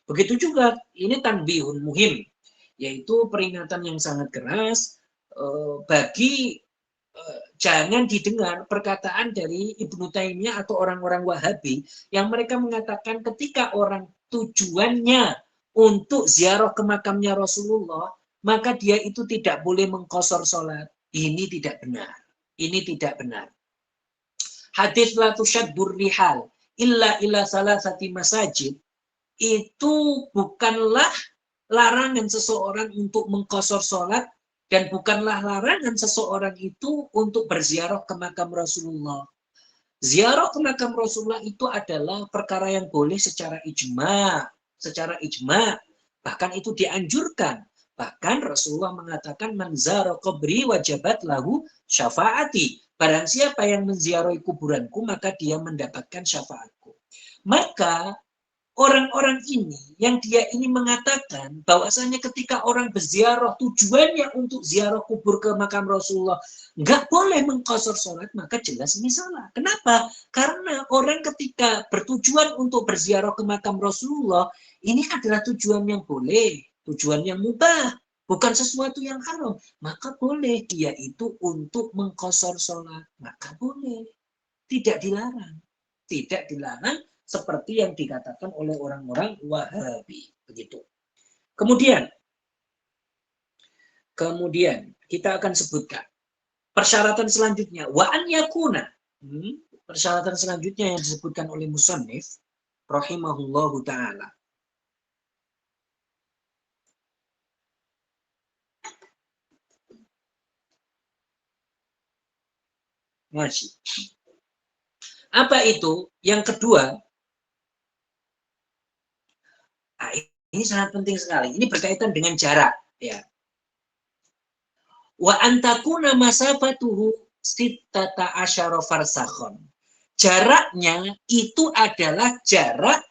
B: Begitu juga ini tanbihun muhim, yaitu peringatan yang sangat keras bagi jangan didengar perkataan dari Ibnu Taimiyah atau orang-orang Wahabi yang mereka mengatakan ketika orang tujuannya untuk ziarah ke makamnya Rasulullah, maka dia itu tidak boleh mengqashar sholat. Ini tidak benar. Ini tidak benar. Hadis la tusyaddur rihal illa ila salasati masajid itu bukanlah larangan seseorang untuk mengqashar sholat dan bukanlah larangan seseorang itu untuk berziarah ke makam Rasulullah. Ziarah ke makam Rasulullah itu adalah perkara yang boleh secara ijma. Bahkan itu dianjurkan. Bahkan Rasulullah mengatakan man zara qabri wajabat lahu syafaati. Barang siapa yang menziarahi kuburanku maka dia mendapatkan syafaatku. Maka orang-orang ini yang dia ini mengatakan bahwasanya ketika orang berziarah tujuannya untuk ziarah kubur ke makam Rasulullah nggak boleh mengqashar sholat, maka jelas ini salah. Kenapa? Karena orang ketika bertujuan untuk berziarah ke makam Rasulullah ini adalah tujuan yang boleh, tujuan yang mubah, bukan sesuatu yang haram, maka boleh dia itu untuk mengqashar sholat, maka boleh, tidak dilarang seperti yang dikatakan oleh orang-orang Wahabi, begitu. Kemudian kita akan sebutkan persyaratan selanjutnya, wa an yakuna. Persyaratan selanjutnya yang disebutkan oleh musannif rahimahullahu taala. Masih. Apa itu? Yang kedua, nah, ini sangat penting sekali. Ini berkaitan dengan jarak, ya. Wa antakuna masafatuhu sittata asyara farsakhon. Jaraknya itu adalah jarak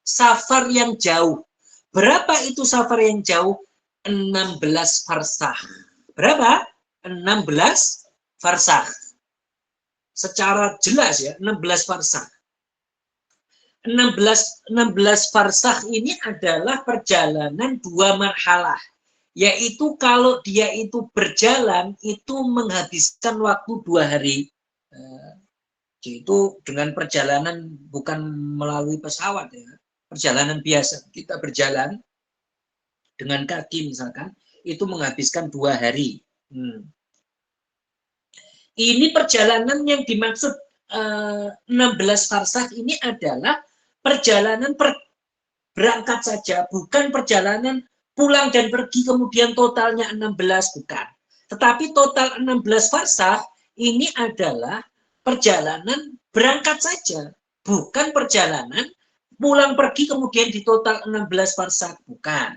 B: safar yang jauh. Berapa itu safar yang jauh? 16 farsakh. Berapa? 16 farsakh. Secara jelas ya, 16 farsakh. 16 farsakh ini adalah perjalanan 2 marhalah. Yaitu kalau dia itu berjalan, itu menghabiskan waktu 2 hari. Itu dengan perjalanan bukan melalui pesawat ya. Perjalanan biasa. Kita berjalan dengan kaki misalkan, itu menghabiskan 2 hari. Ini perjalanan yang dimaksud 16 farsakh ini adalah perjalanan berangkat saja, bukan perjalanan pulang dan pergi kemudian totalnya 16, bukan. Tetapi total 16 farsakh ini adalah perjalanan berangkat saja, bukan perjalanan pulang pergi kemudian di total 16 farsakh, bukan.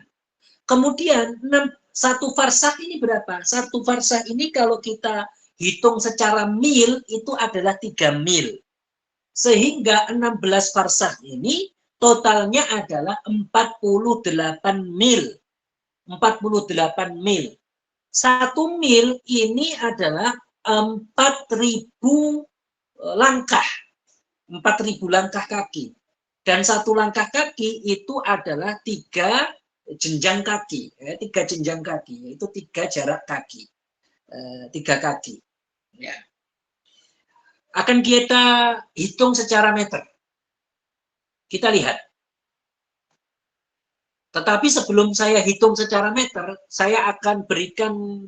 B: Kemudian 1 farsakh ini berapa? 1 farsakh ini kalau kita hitung secara mil itu adalah 3 mil. Sehingga 16 farsakh ini totalnya adalah 48 mil. 48 mil. 1 mil ini adalah 4.000 langkah. 4.000 langkah kaki. Dan 1 langkah kaki itu adalah 3 jenjang kaki. 3 jenjang kaki, yaitu 3 jarak kaki. 3 kaki. Ya. Akan kita hitung secara meter. Kita lihat. Tetapi sebelum saya hitung secara meter, saya akan berikan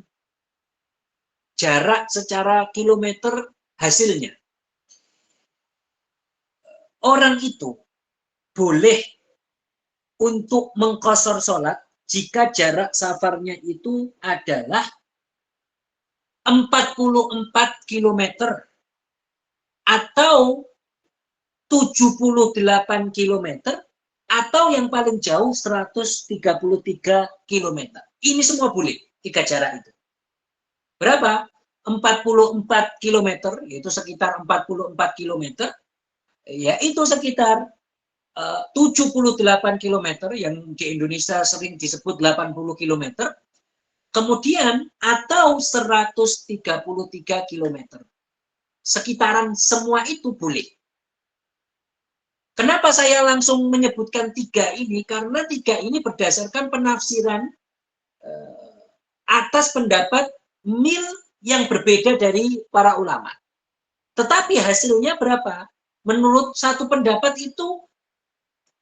B: jarak secara kilometer hasilnya. Orang itu boleh untuk mengqashar sholat jika jarak safarnya itu adalah 44 km atau 78 km atau yang paling jauh 133 km. Ini semua boleh, 3 jarak itu. Berapa? 44 km, yaitu sekitar 44 km, yaitu sekitar 78 km, yang di Indonesia sering disebut 80 km, kemudian atau 133 km. Sekitaran semua itu boleh. Kenapa saya langsung menyebutkan 3 ini? Karena 3 ini berdasarkan penafsiran atas pendapat mil yang berbeda dari para ulama. Tetapi hasilnya berapa? Menurut satu pendapat itu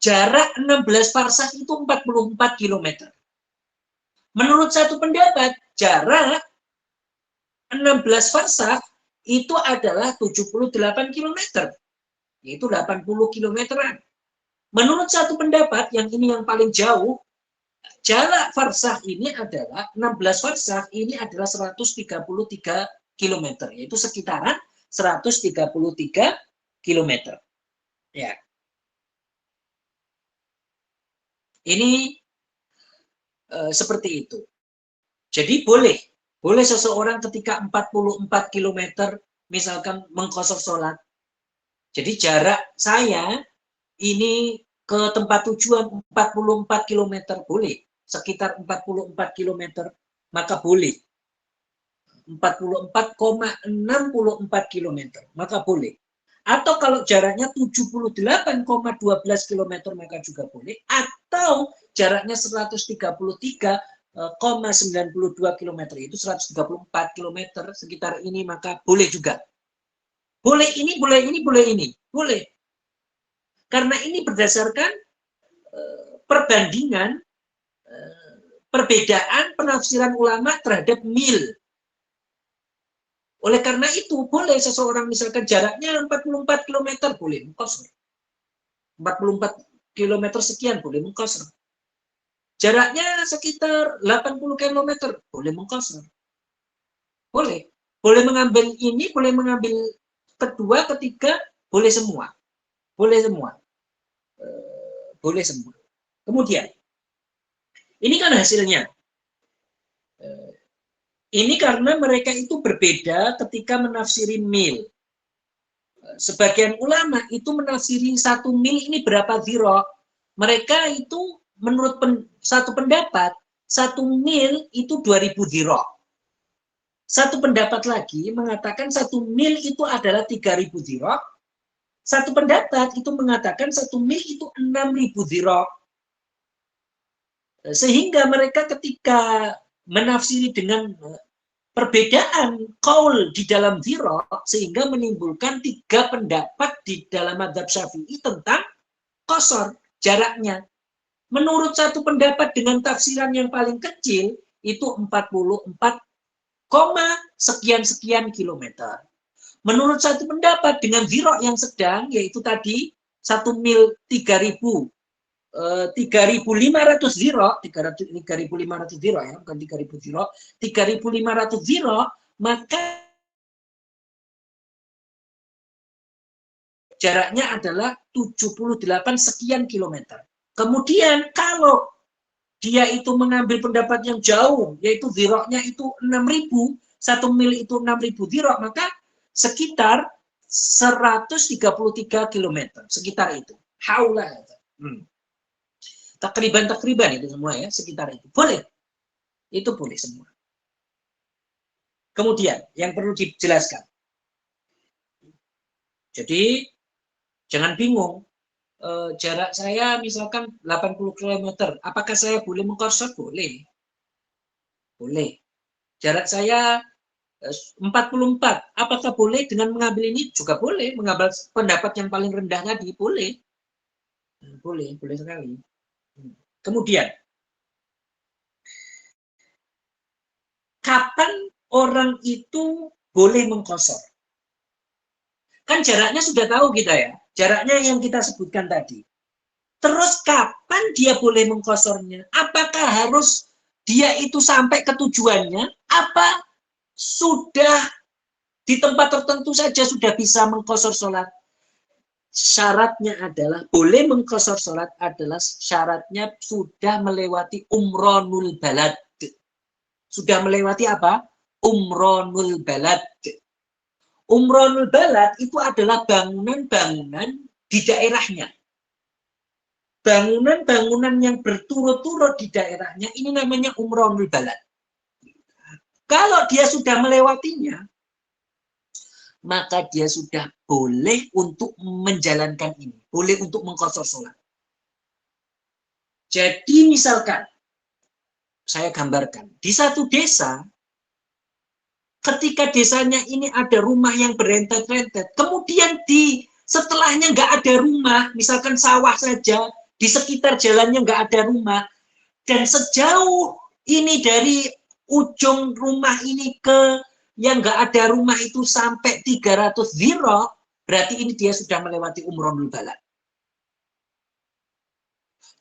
B: jarak 16 farsakh itu 44 km. Menurut satu pendapat jarak 16 farsakh itu adalah 78 km. Yaitu 80 kilometeran. Menurut satu pendapat, yang ini yang paling jauh, jarak farsakh ini adalah 16 farsakh ini adalah 133 km, yaitu sekitaran 133 km. Ya. Ini seperti itu. Jadi boleh seseorang ketika 44 km misalkan mengqashar sholat. Jadi jarak saya ini ke tempat tujuan 44 km boleh, sekitar 44 km, maka boleh. 44,64 km, maka boleh. Atau kalau jaraknya 78,12 km maka juga boleh. Atau jaraknya 133,92 km, itu 134 km sekitar ini, maka boleh juga. Boleh ini, boleh ini, boleh ini. Boleh. Karena ini berdasarkan perbandingan, perbedaan penafsiran ulama terhadap mil. Oleh karena itu, boleh seseorang misalkan jaraknya 44 km, boleh mengqashar. 44 km sekian, boleh mengqashar. Jaraknya sekitar 80 km, boleh mengqashar. Boleh. Boleh mengambil ini, boleh mengambil kedua, ketiga, boleh semua. Boleh semua. Boleh semua. Kemudian, ini kan hasilnya. Ini karena mereka itu berbeda ketika menafsiri mil. Sebagian ulama itu menafsiri 1 mil ini berapa dhira. Mereka itu menurut satu pendapat, 1 mil itu 2000 dhira. Satu pendapat lagi mengatakan 1 mil itu adalah 3000 dhira. Satu pendapat itu mengatakan 1 mil itu 6000 dhira. Sehingga mereka ketika menafsiri dengan perbedaan qaul di dalam dhira, sehingga menimbulkan 3 pendapat di dalam madzhab Syafi'i tentang qashar, jaraknya. Menurut satu pendapat dengan tafsiran yang paling kecil, itu 44, sekian-sekian kilometer. Menurut satu pendapat dengan dhira yang sedang, yaitu tadi 1 mil 3.500 dhira, 3.500 dhira ya, bukan 3.000 dhira, 3.500 dhira, maka jaraknya adalah 78 sekian kilometer. Kemudian kalau dia itu mengambil pendapat yang jauh, yaitu dhiranya itu 6.000, 1 mil itu 6.000 dhiro, maka sekitar 133 km, sekitar itu. Haula. Takriban itu semua ya, sekitar itu. Boleh. Itu boleh semua. Kemudian, yang perlu dijelaskan. Jadi, jangan bingung. Jarak saya misalkan 80 km. Apakah saya boleh mengqashar? Boleh. Boleh. Jarak saya 44. Apakah boleh dengan mengambil ini? Juga boleh. Mengambil pendapat yang paling rendah tadi. Boleh. Boleh sekali. Kemudian, kapan orang itu boleh mengqashar? Kan jaraknya sudah tahu kita ya. Jaraknya yang kita sebutkan tadi. Terus kapan dia boleh mengqasharnya? Apakah harus dia itu sampai ke tujuannya? Apa sudah di tempat tertentu saja sudah bisa mengqashar sholat? Syaratnya adalah, boleh mengqashar sholat adalah syaratnya sudah melewati umronul balad. Sudah melewati apa? Umronul balad. Umronul balad itu adalah bangunan-bangunan di daerahnya. Bangunan-bangunan yang berturut-turut di daerahnya, ini namanya umronul balad. Kalau dia sudah melewatinya, maka dia sudah boleh untuk menjalankan ini. Boleh untuk mengqashar sholat. Jadi misalkan, saya gambarkan, di satu desa, ketika desanya ini ada rumah yang berentet-rentet, kemudian di setelahnya nggak ada rumah, misalkan sawah saja, di sekitar jalannya nggak ada rumah, dan sejauh ini dari ujung rumah ini ke yang nggak ada rumah itu sampai 300 dhiro, berarti ini dia sudah melewati umronul balad.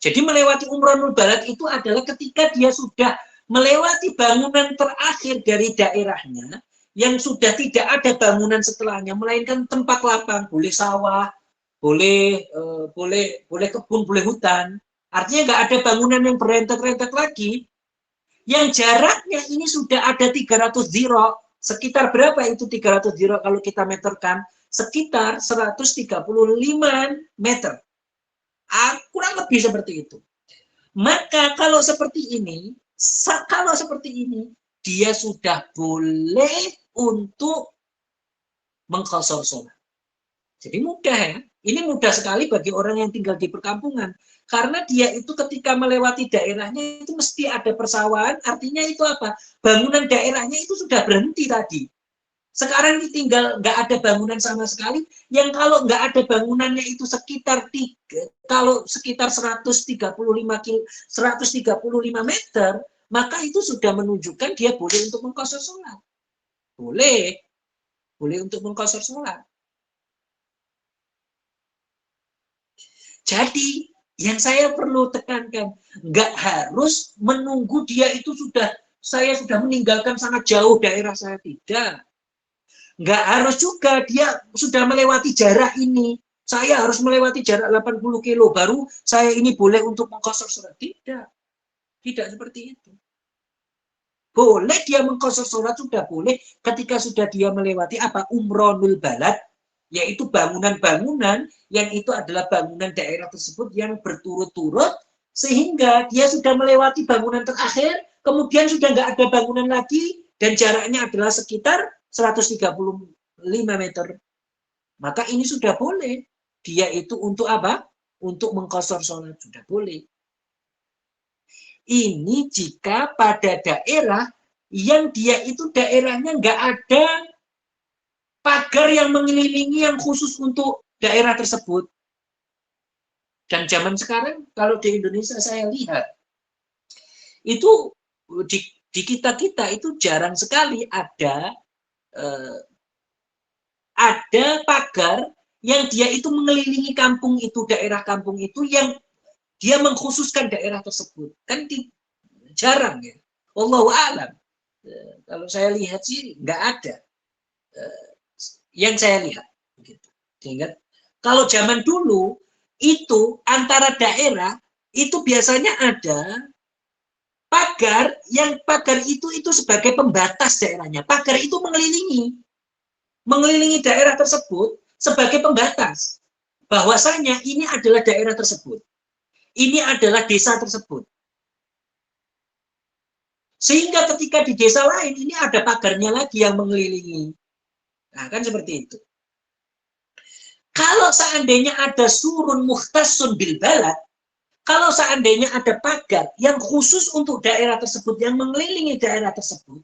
B: Jadi melewati umronul balad itu adalah ketika dia sudah melewati bangunan terakhir dari daerahnya, yang sudah tidak ada bangunan setelahnya, melainkan tempat lapang, boleh sawah, boleh kebun, boleh hutan. Artinya nggak ada bangunan yang berentet-rentet lagi. Yang jaraknya ini sudah ada 300 dhiro. Sekitar berapa itu 300 dhiro kalau kita meterkan? Sekitar 135 meter. Kurang lebih seperti itu. Maka kalau seperti ini, dia sudah boleh untuk mengqashar sholat. Jadi mudah ya. Ini mudah sekali bagi orang yang tinggal di perkampungan. Karena dia itu ketika melewati daerahnya itu mesti ada persawahan, artinya itu apa? Bangunan daerahnya itu sudah berhenti tadi. Sekarang ini tinggal nggak ada bangunan sama sekali, yang kalau nggak ada bangunannya itu sekitar 135 meter, maka itu sudah menunjukkan dia boleh untuk mengqashar sholat. Boleh untuk mengqashar sholat. Jadi, yang saya perlu tekankan, nggak harus menunggu dia itu saya sudah meninggalkan sangat jauh daerah saya, tidak. Nggak harus juga dia sudah melewati jarak ini. Saya harus melewati jarak 80 kilo, baru saya ini boleh untuk mengqashar sholat. Tidak. Tidak seperti itu. Boleh dia mengqashar sholat, sudah boleh ketika sudah dia melewati apa? Umronul balad, yaitu bangunan-bangunan yang itu adalah bangunan daerah tersebut yang berturut-turut, sehingga dia sudah melewati bangunan terakhir, kemudian sudah nggak ada bangunan lagi, dan jaraknya adalah sekitar 135 meter. Maka ini sudah boleh. Dia itu untuk apa? Untuk mengqashar sholat, sudah boleh. Ini jika pada daerah yang dia itu daerahnya nggak ada pagar yang mengelilingi yang khusus untuk daerah tersebut. Dan zaman sekarang, kalau di Indonesia saya lihat, itu di kita itu jarang sekali ada pagar yang dia itu mengelilingi kampung itu, daerah kampung itu, yang dia mengkhususkan daerah tersebut. Kan jarang ya. Wallahu a'lam. Kalau saya lihat sih nggak ada. Yang saya lihat. Sehingga kalau zaman dulu, itu antara daerah, itu biasanya ada Pagar itu sebagai pembatas daerahnya. Pagar itu mengelilingi daerah tersebut sebagai pembatas. Bahwasanya ini adalah daerah tersebut. Ini adalah desa tersebut. Sehingga ketika di desa lain ini ada pagarnya lagi yang mengelilingi. Nah, kan seperti itu. Kalau seandainya ada surun mukhtasun bil balad, kalau seandainya ada pagar yang khusus untuk daerah tersebut, yang mengelilingi daerah tersebut,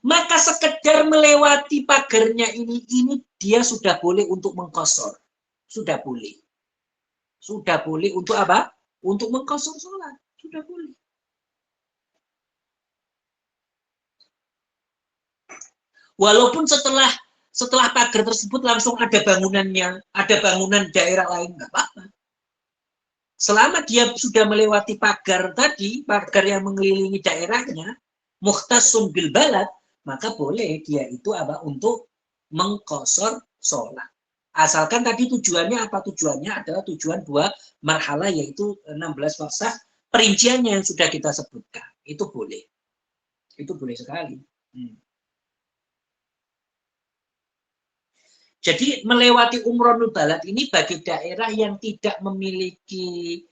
B: maka sekedar melewati pagarnya ini dia sudah boleh untuk mengqashar. Sudah boleh. Sudah boleh untuk apa? Untuk mengqashar sholat. Sudah boleh. Walaupun setelah pagar tersebut langsung ada bangunannya, ada bangunan daerah lain, nggak apa-apa. Selama dia sudah melewati pagar tadi, pagar yang mengelilingi daerahnya, mukhtasun bil balad, maka boleh dia itu apa? Untuk mengqashar sholat. Asalkan tadi tujuannya apa? Tujuannya adalah tujuan 2 marhalah, yaitu 16 farsakh, perinciannya yang sudah kita sebutkan. Itu boleh. Itu boleh sekali. Jadi melewati umronul balad ini bagi daerah yang tidak memiliki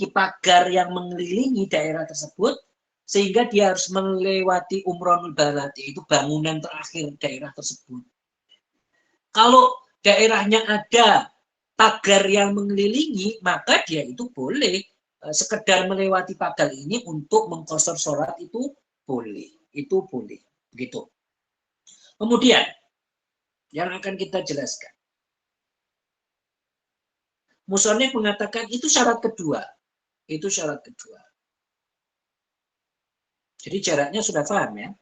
B: pagar yang mengelilingi daerah tersebut, sehingga dia harus melewati umronul balad, yaitu bangunan terakhir daerah tersebut. Kalau daerahnya ada pagar yang mengelilingi, maka dia itu boleh sekedar melewati pagar ini untuk mengqashar sholat, itu boleh. Itu boleh. Begitu. Kemudian, yang akan kita jelaskan. Musonef mengatakan itu syarat kedua. Itu syarat kedua. Jadi jaraknya sudah paham ya.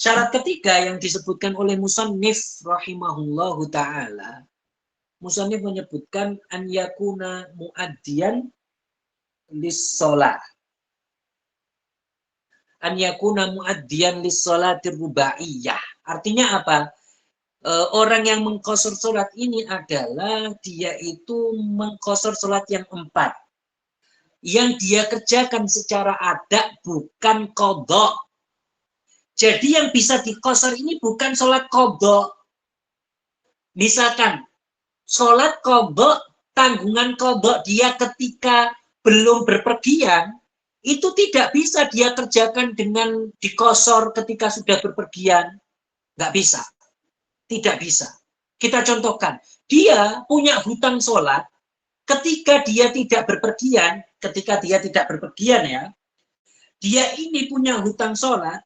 B: Syarat ketiga yang disebutkan oleh Musonef rahimahullahu ta'ala. Musonef menyebutkan an yakuna muaddiyan lis-sholah. An yakuna muaddiyan lis-sholatir rubaiyah. Artinya apa? Orang yang mengqashar sholat ini adalah dia itu mengqashar sholat yang 4. Yang dia kerjakan secara ada, bukan qadha. Jadi yang bisa diqashar ini bukan sholat qadha. Misalkan, sholat qadha, tanggungan qadha dia ketika belum berpergian, itu tidak bisa dia kerjakan dengan diqashar ketika sudah berpergian. Nggak bisa. Tidak bisa. Kita contohkan, dia punya hutang sholat ketika dia tidak berpergian, ya, dia ini punya hutang sholat,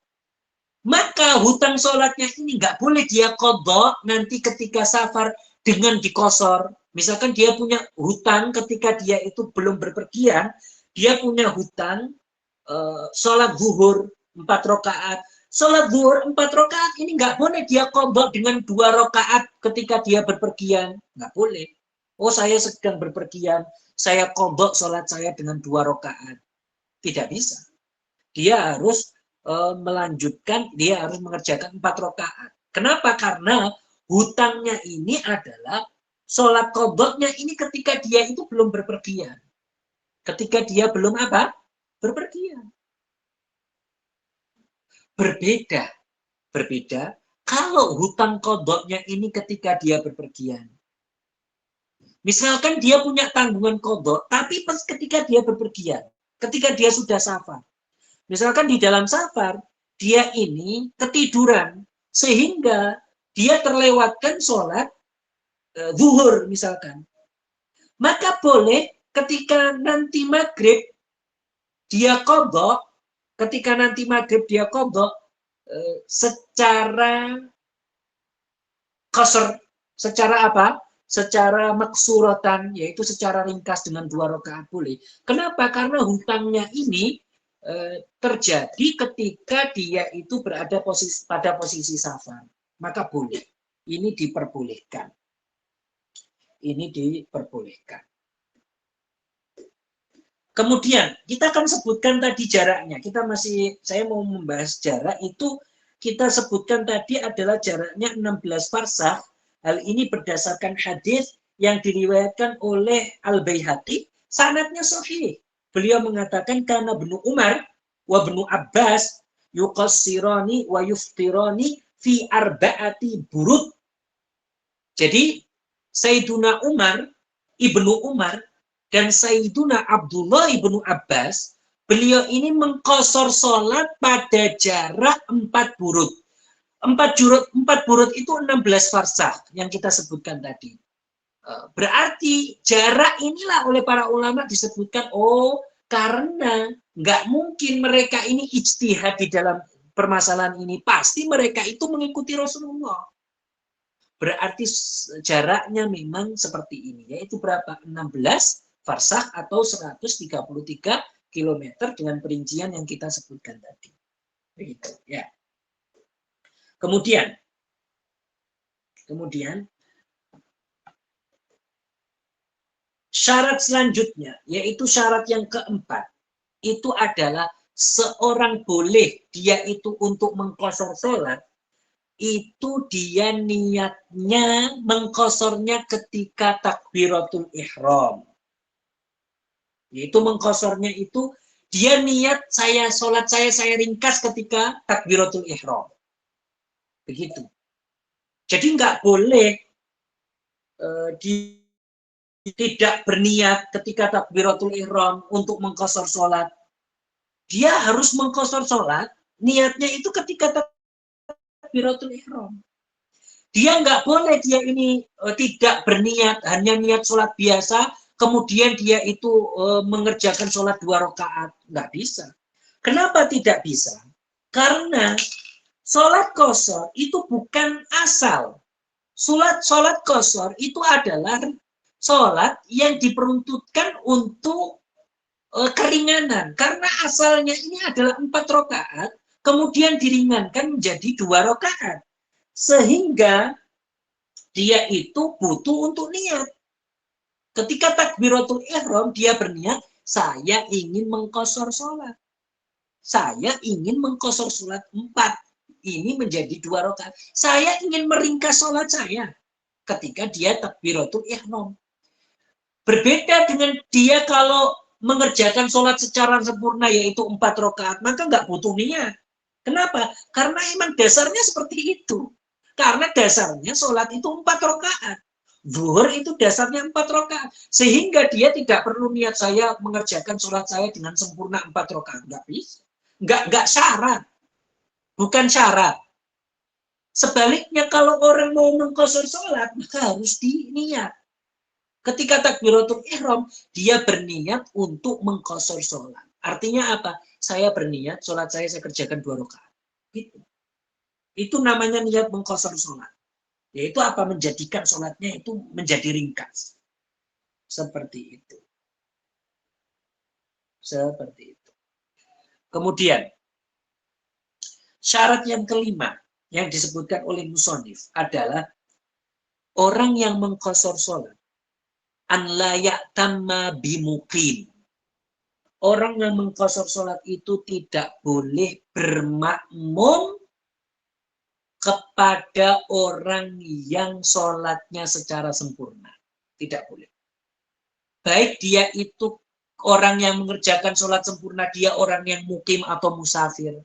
B: maka hutang sholatnya ini nggak boleh dia qadha nanti ketika safar dengan diqashar. Misalkan dia punya hutang ketika dia itu belum berpergian, dia punya hutang sholat zuhur 4 rakaat. Sholat zuhur 4 rakaat ini nggak boleh dia qadha dengan 2 rakaat ketika dia berpergian. Nggak boleh. Oh, saya sedang berpergian, saya qadha sholat saya dengan 2 rakaat. Tidak bisa. Dia harus melanjutkan, dia harus mengerjakan 4 rakaat. Kenapa? Karena hutangnya ini adalah sholat qadha-nya ini ketika dia itu belum berpergian. Ketika dia belum apa? Berpergian. Berbeda kalau hutang qadha-nya ini ketika dia berpergian. Misalkan dia punya tanggungan qadha, tapi pas ketika dia berpergian, ketika dia sudah safar. Misalkan di dalam safar, dia ini ketiduran, sehingga dia terlewatkan sholat zuhur misalkan. Maka boleh ketika nanti maghrib dia qadha, ketika nanti maghrib dia qadha secara qasr, secara apa? Secara maksuratan, yaitu secara ringkas dengan 2 rakaat boleh. Kenapa? Karena hutangnya ini terjadi ketika dia itu berada pada posisi safar. Maka boleh. Ini diperbolehkan. Ini diperbolehkan. Kemudian kita akan sebutkan tadi jaraknya. Saya mau membahas jarak itu, kita sebutkan tadi adalah jaraknya 16 farsakh. Hal ini berdasarkan hadis yang diriwayatkan oleh Al-Baihaqi, sanadnya sahih. Beliau mengatakan karena Ibnu Umar wa Ibnu Abbas yuqassirani wa yuftirani fi arba'ati burud. Jadi Sayyiduna Umar, Ibnu Umar, dan Sayyiduna Abdullah Ibnu Abbas, beliau ini mengqashar sholat pada jarak 4 burud. 4 burud itu 16 farsakh yang kita sebutkan tadi. Berarti jarak inilah oleh para ulama disebutkan, oh karena nggak mungkin mereka ini ijtihad di dalam permasalahan ini. Pasti mereka itu mengikuti Rasulullah. Berarti jaraknya memang seperti ini, yaitu berapa? 16 farsakh atau 133 km dengan perincian yang kita sebutkan tadi. Begitu, ya. Kemudian syarat selanjutnya, yaitu syarat yang keempat, itu adalah seorang boleh dia itu untuk mengqashar sholat, itu dia niatnya mengqasharnya ketika takbiratul ihram. Yaitu mengqasharnya itu dia niat sholat saya ringkas ketika takbiratul ihram. Begitu. Jadi nggak boleh tidak berniat ketika takbiratul ihram untuk mengqashar sholat. Dia harus mengqashar sholat, niatnya itu ketika takbiratul ihram. Dia nggak boleh dia ini tidak berniat, hanya niat sholat biasa, kemudian dia itu mengerjakan sholat 2 rakaat. Nggak bisa. Kenapa tidak bisa? Karena sholat qashar itu bukan asal. Sholat qashar itu adalah sholat yang diperuntukkan untuk keringanan. Karena asalnya ini adalah 4 rakaat, kemudian diringankan menjadi 2 rakaat. Sehingga dia itu butuh untuk niat. Ketika takbiratul ihram, dia berniat, saya ingin mengqashar sholat. Saya ingin mengqashar sholat 4. Ini menjadi 2 rakaat. Saya ingin meringkas sholat saya ketika dia takbiratul ihram. Berbeda dengan dia kalau mengerjakan sholat secara sempurna, yaitu 4 rakaat, maka nggak butuh niat. Kenapa? Karena emang dasarnya seperti itu. Karena dasarnya sholat itu 4 rakaat. Zuhur itu dasarnya 4 rakaat. Sehingga dia tidak perlu niat saya mengerjakan sholat saya dengan sempurna 4 rakaat. Nggak bisa. Nggak syarat. Bukan syarat. Sebaliknya kalau orang mau mengqashar sholat, maka harus diniat. Ketika takbiratul ihram, dia berniat untuk mengqashar sholat. Artinya apa? Saya berniat sholat saya kerjakan 2 rakaat. Gitu. Itu namanya niat mengqashar sholat. Yaitu apa? Menjadikan sholatnya itu menjadi ringkas. Seperti itu. Seperti itu. Kemudian, syarat yang kelima yang disebutkan oleh musonif adalah orang yang mengqashar sholat an la ya'tamma bimuqim. Orang yang mengqashar sholat itu tidak boleh bermakmum kepada orang yang sholatnya secara sempurna. Tidak boleh. Baik dia itu orang yang mengerjakan sholat sempurna, dia orang yang mukim atau musafir.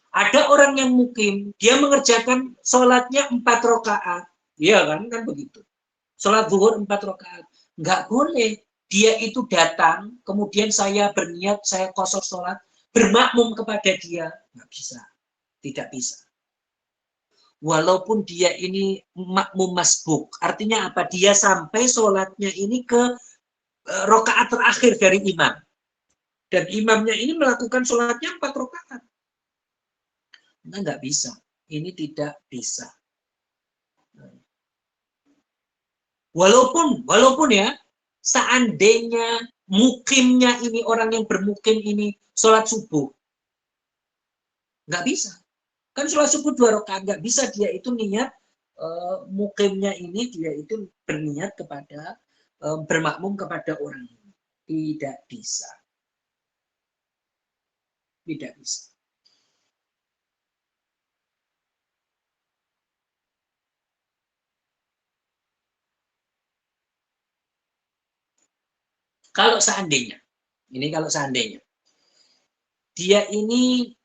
B: Ada orang yang mukim, dia mengerjakan sholatnya 4 rakaat. Iya kan begitu. Sholat zuhur 4 rakaat. Nggak boleh. Dia itu datang, kemudian saya berniat, saya qashar sholat, bermakmum kepada dia. Nggak bisa. Tidak bisa. Walaupun dia ini makmum masbuk. Artinya apa? Dia sampai sholatnya ini ke rakaat terakhir dari imam. Dan imamnya ini melakukan sholatnya 4 rakaat. Nggak bisa. Ini tidak bisa. Walaupun ya, seandainya mukimnya ini, orang yang bermukim ini sholat subuh, nggak bisa. Kan sholat subuh 2 rakaat, nggak bisa dia itu niat mukimnya ini, dia itu berniat kepada bermakmum kepada orang ini. Tidak bisa. Tidak bisa. Kalau seandainya Ini kalau seandainya dia ini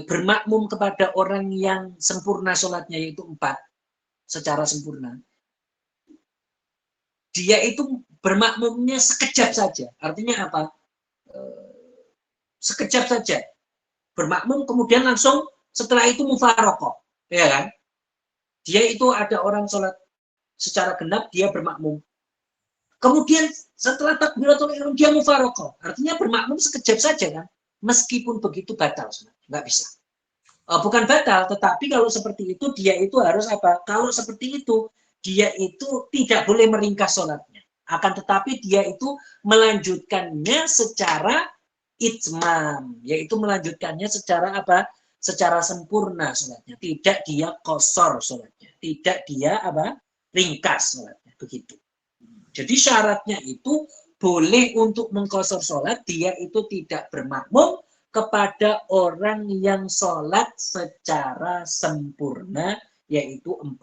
B: bermakmum kepada orang yang sempurna sholatnya, yaitu 4 secara sempurna. Dia itu bermakmumnya sekejap saja. Artinya apa? Sekejap saja. Bermakmum kemudian langsung setelah itu mufarokoh. Ya kan? Dia itu ada orang sholat secara genap, dia bermakmum. Kemudian setelah takbiratul ihram dia mufarokoh. Artinya bermakmum sekejap saja kan? Meskipun begitu batal. Nggak bisa. Bukan batal, tetapi kalau seperti itu dia itu harus apa? Kalau seperti itu dia itu tidak boleh meringkas sholatnya. Akan tetapi dia itu melanjutkannya secara itmam, yaitu melanjutkannya secara apa? Secara sempurna sholatnya. Tidak dia kosor sholatnya. Tidak dia apa? Ringkas sholatnya. Begitu. Jadi syaratnya itu boleh untuk mengkosor sholat, dia itu tidak bermakmum kepada orang yang sholat secara sempurna, yaitu 4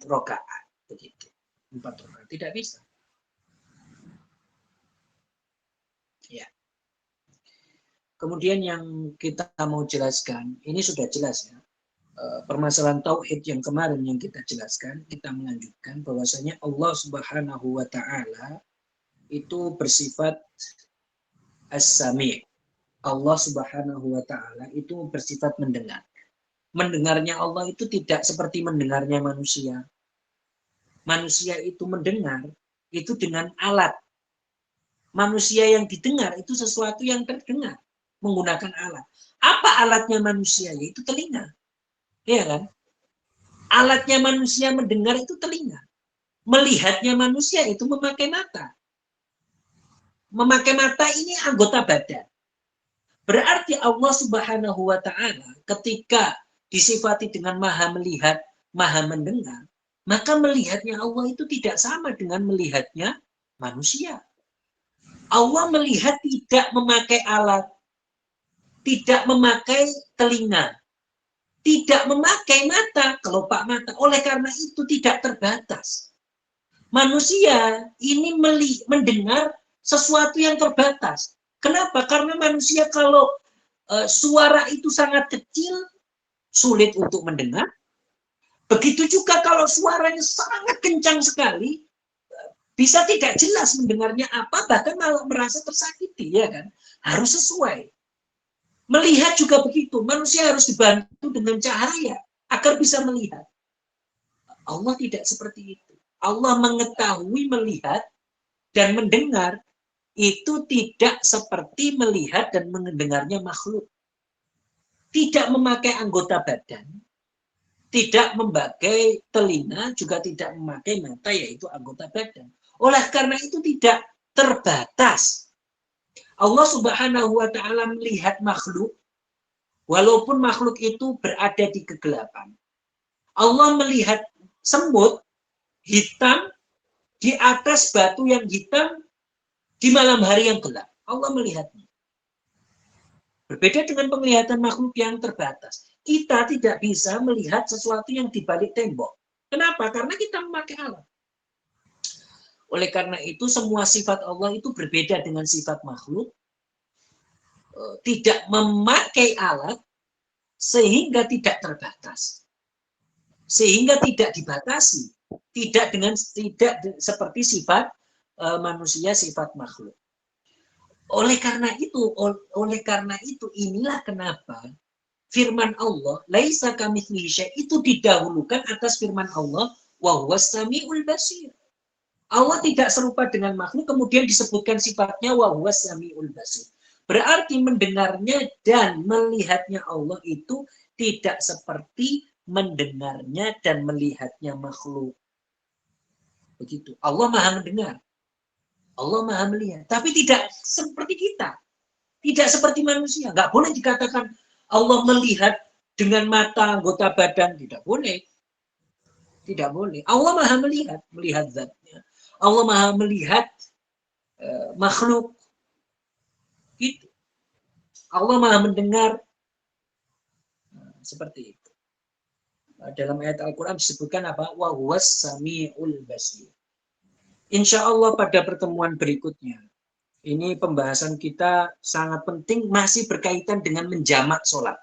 B: rakaat. Begitu. 4 rakaat. Tidak bisa. Ya. Kemudian yang kita mau jelaskan, ini sudah jelas ya. Permasalahan tauhid yang kemarin yang kita jelaskan, kita menganjurkan bahwasanya Allah Subhanahu wa taala itu bersifat as-sami'. Allah Subhanahu wa taala itu bersifat mendengar. Mendengarnya Allah itu tidak seperti mendengarnya manusia. Manusia itu mendengar itu dengan alat. Manusia yang didengar itu sesuatu yang terdengar menggunakan alat. Apa alatnya manusia? Yaitu telinga. Iya kan? Alatnya manusia mendengar itu telinga. Melihatnya manusia itu memakai mata. Memakai mata ini anggota badan. Berarti Allah Subhanahu wa taala ketika disifati dengan Maha melihat, Maha mendengar, maka melihatnya Allah itu tidak sama dengan melihatnya manusia. Allah melihat tidak memakai alat, tidak memakai telinga, tidak memakai mata, kelopak mata. Oleh karena itu tidak terbatas. Manusia ini mendengar sesuatu yang terbatas. Kenapa? Karena manusia kalau suara itu sangat kecil, sulit untuk mendengar. Begitu juga kalau suaranya sangat kencang sekali, bisa tidak jelas mendengarnya apa, bahkan malah merasa tersakiti, ya kan? Harus sesuai. Melihat juga begitu, manusia harus dibantu dengan cahaya agar bisa melihat. Allah tidak seperti itu. Allah mengetahui, melihat, dan mendengar itu tidak seperti melihat dan mendengarnya makhluk. Tidak memakai anggota badan, tidak memakai telinga, juga tidak memakai mata, yaitu anggota badan. Oleh karena itu tidak terbatas. Allah Subhanahu wa taala melihat makhluk, walaupun makhluk itu berada di kegelapan. Allah melihat semut hitam di atas batu yang hitam di malam hari yang gelap. Allah melihatnya. Berbeda dengan penglihatan makhluk yang terbatas. Kita tidak bisa melihat sesuatu yang di balik tembok. Kenapa? Karena kita memakai alat. Oleh karena itu semua sifat Allah itu berbeda dengan sifat makhluk. Tidak memakai alat sehingga tidak terbatas. Sehingga tidak dibatasi. Tidak seperti sifat manusia, sifat makhluk. Oleh karena itu inilah kenapa firman Allah laisa kamitslihi syai' itu didahulukan atas firman Allah wa huwas samiul basir. Allah tidak serupa dengan makhluk kemudian disebutkan sifatnya wa huwas samiul basir. Berarti mendengarnya dan melihatnya Allah itu tidak seperti mendengarnya dan melihatnya makhluk. Begitu. Allah Maha mendengar. Allah Maha melihat, tapi tidak seperti kita. Tidak seperti manusia. Nggak boleh dikatakan Allah melihat dengan mata anggota badan. Tidak boleh. Tidak boleh. Allah Maha melihat zatnya. Allah Maha melihat makhluk. Gitu. Allah Maha mendengar. Seperti itu. Dalam ayat Al-Quran disebutkan apa? Wa huwas sami'ul basir. Insya Allah pada pertemuan berikutnya Ini pembahasan kita sangat penting, masih berkaitan dengan menjamak sholat.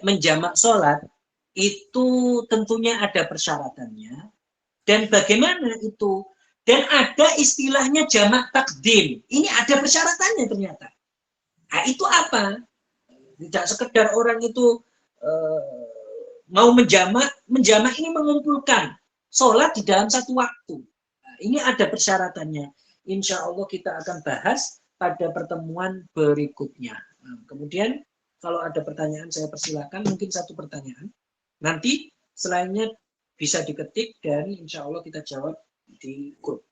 B: Menjamak sholat itu tentunya ada persyaratannya, dan bagaimana itu, dan ada istilahnya jamak takdim. Ini ada persyaratannya ternyata. Nah, itu apa? Tidak sekedar orang itu mau menjamak ini mengumpulkan sholat di dalam satu waktu. Nah, ini ada persyaratannya. Insya Allah kita akan bahas pada pertemuan berikutnya. Nah, kemudian kalau ada pertanyaan saya persilakan, mungkin satu pertanyaan. Nanti selainnya bisa diketik dan insya Allah kita jawab di grup.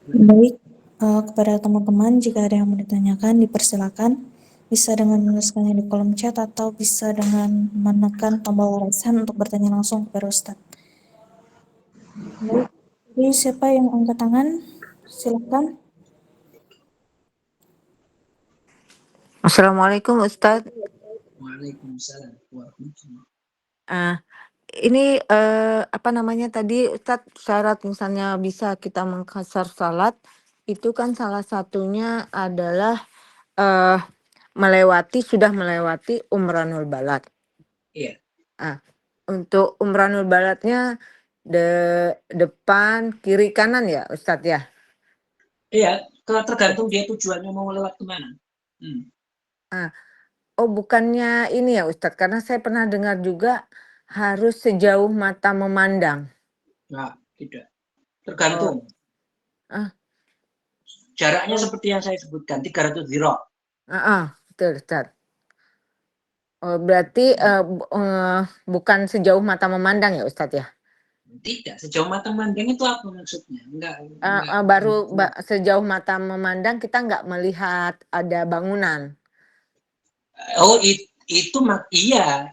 A: Baik, kepada teman-teman jika ada yang mau ditanyakan dipersilakan. Bisa dengan menuliskannya di kolom chat atau bisa dengan menekan tombol raise hand untuk bertanya langsung kepada Ustadz. Baik, jadi siapa yang angkat tangan? Silakan.
C: Assalamualaikum Ustadz.
B: Waalaikumsalam warahmatullahi
C: Ini apa namanya tadi Ustadz, syarat misalnya bisa kita mengqashar salat itu kan salah satunya adalah sudah melewati umranul balad.
B: Iya.
C: Untuk umranul baladnya depan kiri kanan ya Ustadz ya?
B: Iya, tergantung dia tujuannya mau lewat kemana.
C: Oh bukannya ini ya Ustadz, karena saya pernah dengar juga harus sejauh mata memandang.
B: Nah, tidak. Tergantung. Jaraknya seperti yang saya sebutkan, 300 dhira.
C: Betul Ustadz. Oh, berarti bukan sejauh mata memandang ya Ustadz ya?
B: Tidak, sejauh mata memandang itu apa maksudnya? Enggak.
C: Sejauh mata memandang kita nggak melihat ada bangunan.
B: Oh, iya,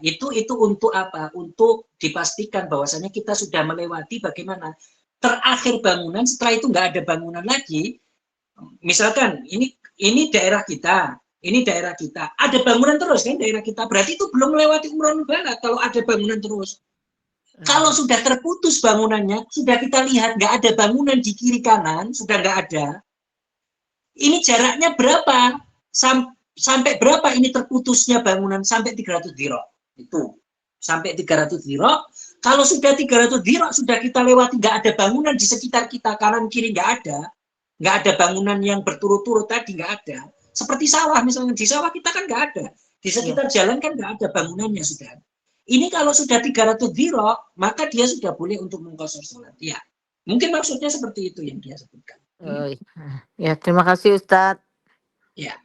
B: itu untuk apa? Untuk dipastikan bahwasannya kita sudah melewati bagaimana terakhir bangunan, setelah itu nggak ada bangunan lagi. Misalkan ini daerah kita, ada bangunan terus kan daerah kita, berarti itu belum melewati umrah barat kalau ada bangunan terus. Kalau sudah terputus bangunannya, sudah kita lihat nggak ada bangunan di kiri kanan, sudah nggak ada. Ini jaraknya berapa? Sampai berapa ini terputusnya bangunan? Sampai 300 dhira. Itu. Sampai 300 dhira. Kalau sudah 300 dhira, sudah kita lewati, nggak ada bangunan di sekitar kita, kanan kiri nggak ada. Nggak ada bangunan yang berturut-turut tadi, nggak ada. Seperti sawah, misalnya di sawah kita kan nggak ada. Di sekitar jalan kan nggak ada bangunannya sudah. Ini kalau sudah 300 dhira, maka dia sudah boleh untuk mengqashar sholat. Ya, mungkin maksudnya seperti itu yang dia sebutkan.
C: Ya, terima kasih Ustadz.
B: Ya.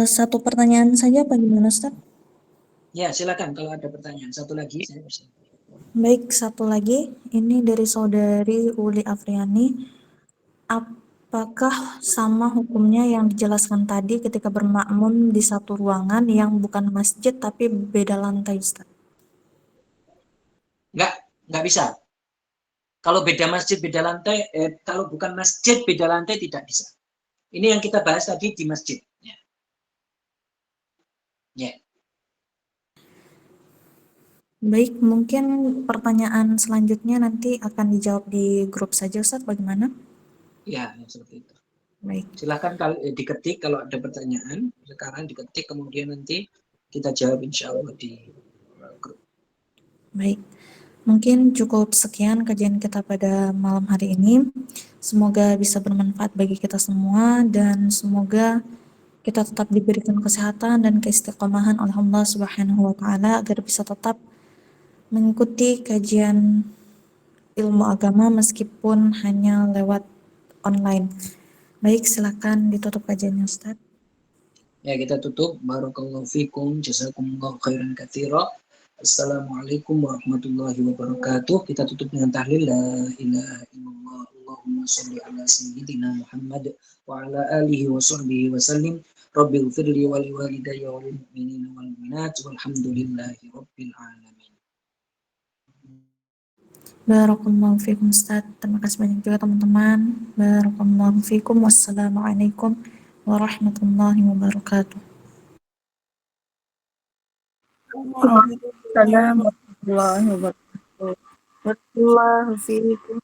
A: Satu pertanyaan saja apa gimana Ustadz?
B: Ya, silakan kalau ada pertanyaan. Satu lagi saya persilakan.
A: Baik, satu lagi. Ini dari saudari Uli Afriani. Apakah sama hukumnya yang dijelaskan tadi ketika bermakmum di satu ruangan yang bukan masjid tapi beda lantai, Ustaz?
B: Nggak bisa. Kalau beda masjid, beda lantai, kalau bukan masjid, beda lantai, tidak bisa. Ini yang kita bahas tadi di masjid. Ya.
A: Baik, mungkin pertanyaan selanjutnya nanti akan dijawab di grup saja, Ustaz, bagaimana?
B: Ya, seperti itu.
A: Baik.
B: Silahkan diketik kalau ada pertanyaan. Sekarang diketik, kemudian nanti kita jawab insya Allah di grup.
A: Baik. Mungkin cukup sekian kajian kita pada malam hari ini. Semoga bisa bermanfaat bagi kita semua dan semoga kita tetap diberikan kesehatan dan keistiqomahan oleh Allah Subhanahu wa taala agar bisa tetap mengikuti kajian ilmu agama meskipun hanya lewat online. Baik, silakan ditutup kajiannya Ustaz.
B: Ya, kita tutup. Barakallahu fikum, jazakumullahu khairan katsira. Assalamualaikum warahmatullahi wabarakatuh. Kita tutup dengan tahlil la ilaha illallah Allahumma sholli ala sayyidina Muhammad wa ala alihi wa sahbihi wa sallim. Rabbil firli wa liwalidayya wa lil mu'minina wal mu'minat walhamdulillahi rabbil alamin.
A: Barakallahu fikum Ustaz. Terima kasih banyak juga teman-teman. Barakallahu fikum. Wassalamualaikum warahmatullahi wabarakatuh.
D: Waalaikumsalam warahmatullahi wabarakatuh. Barakallahu fiikum.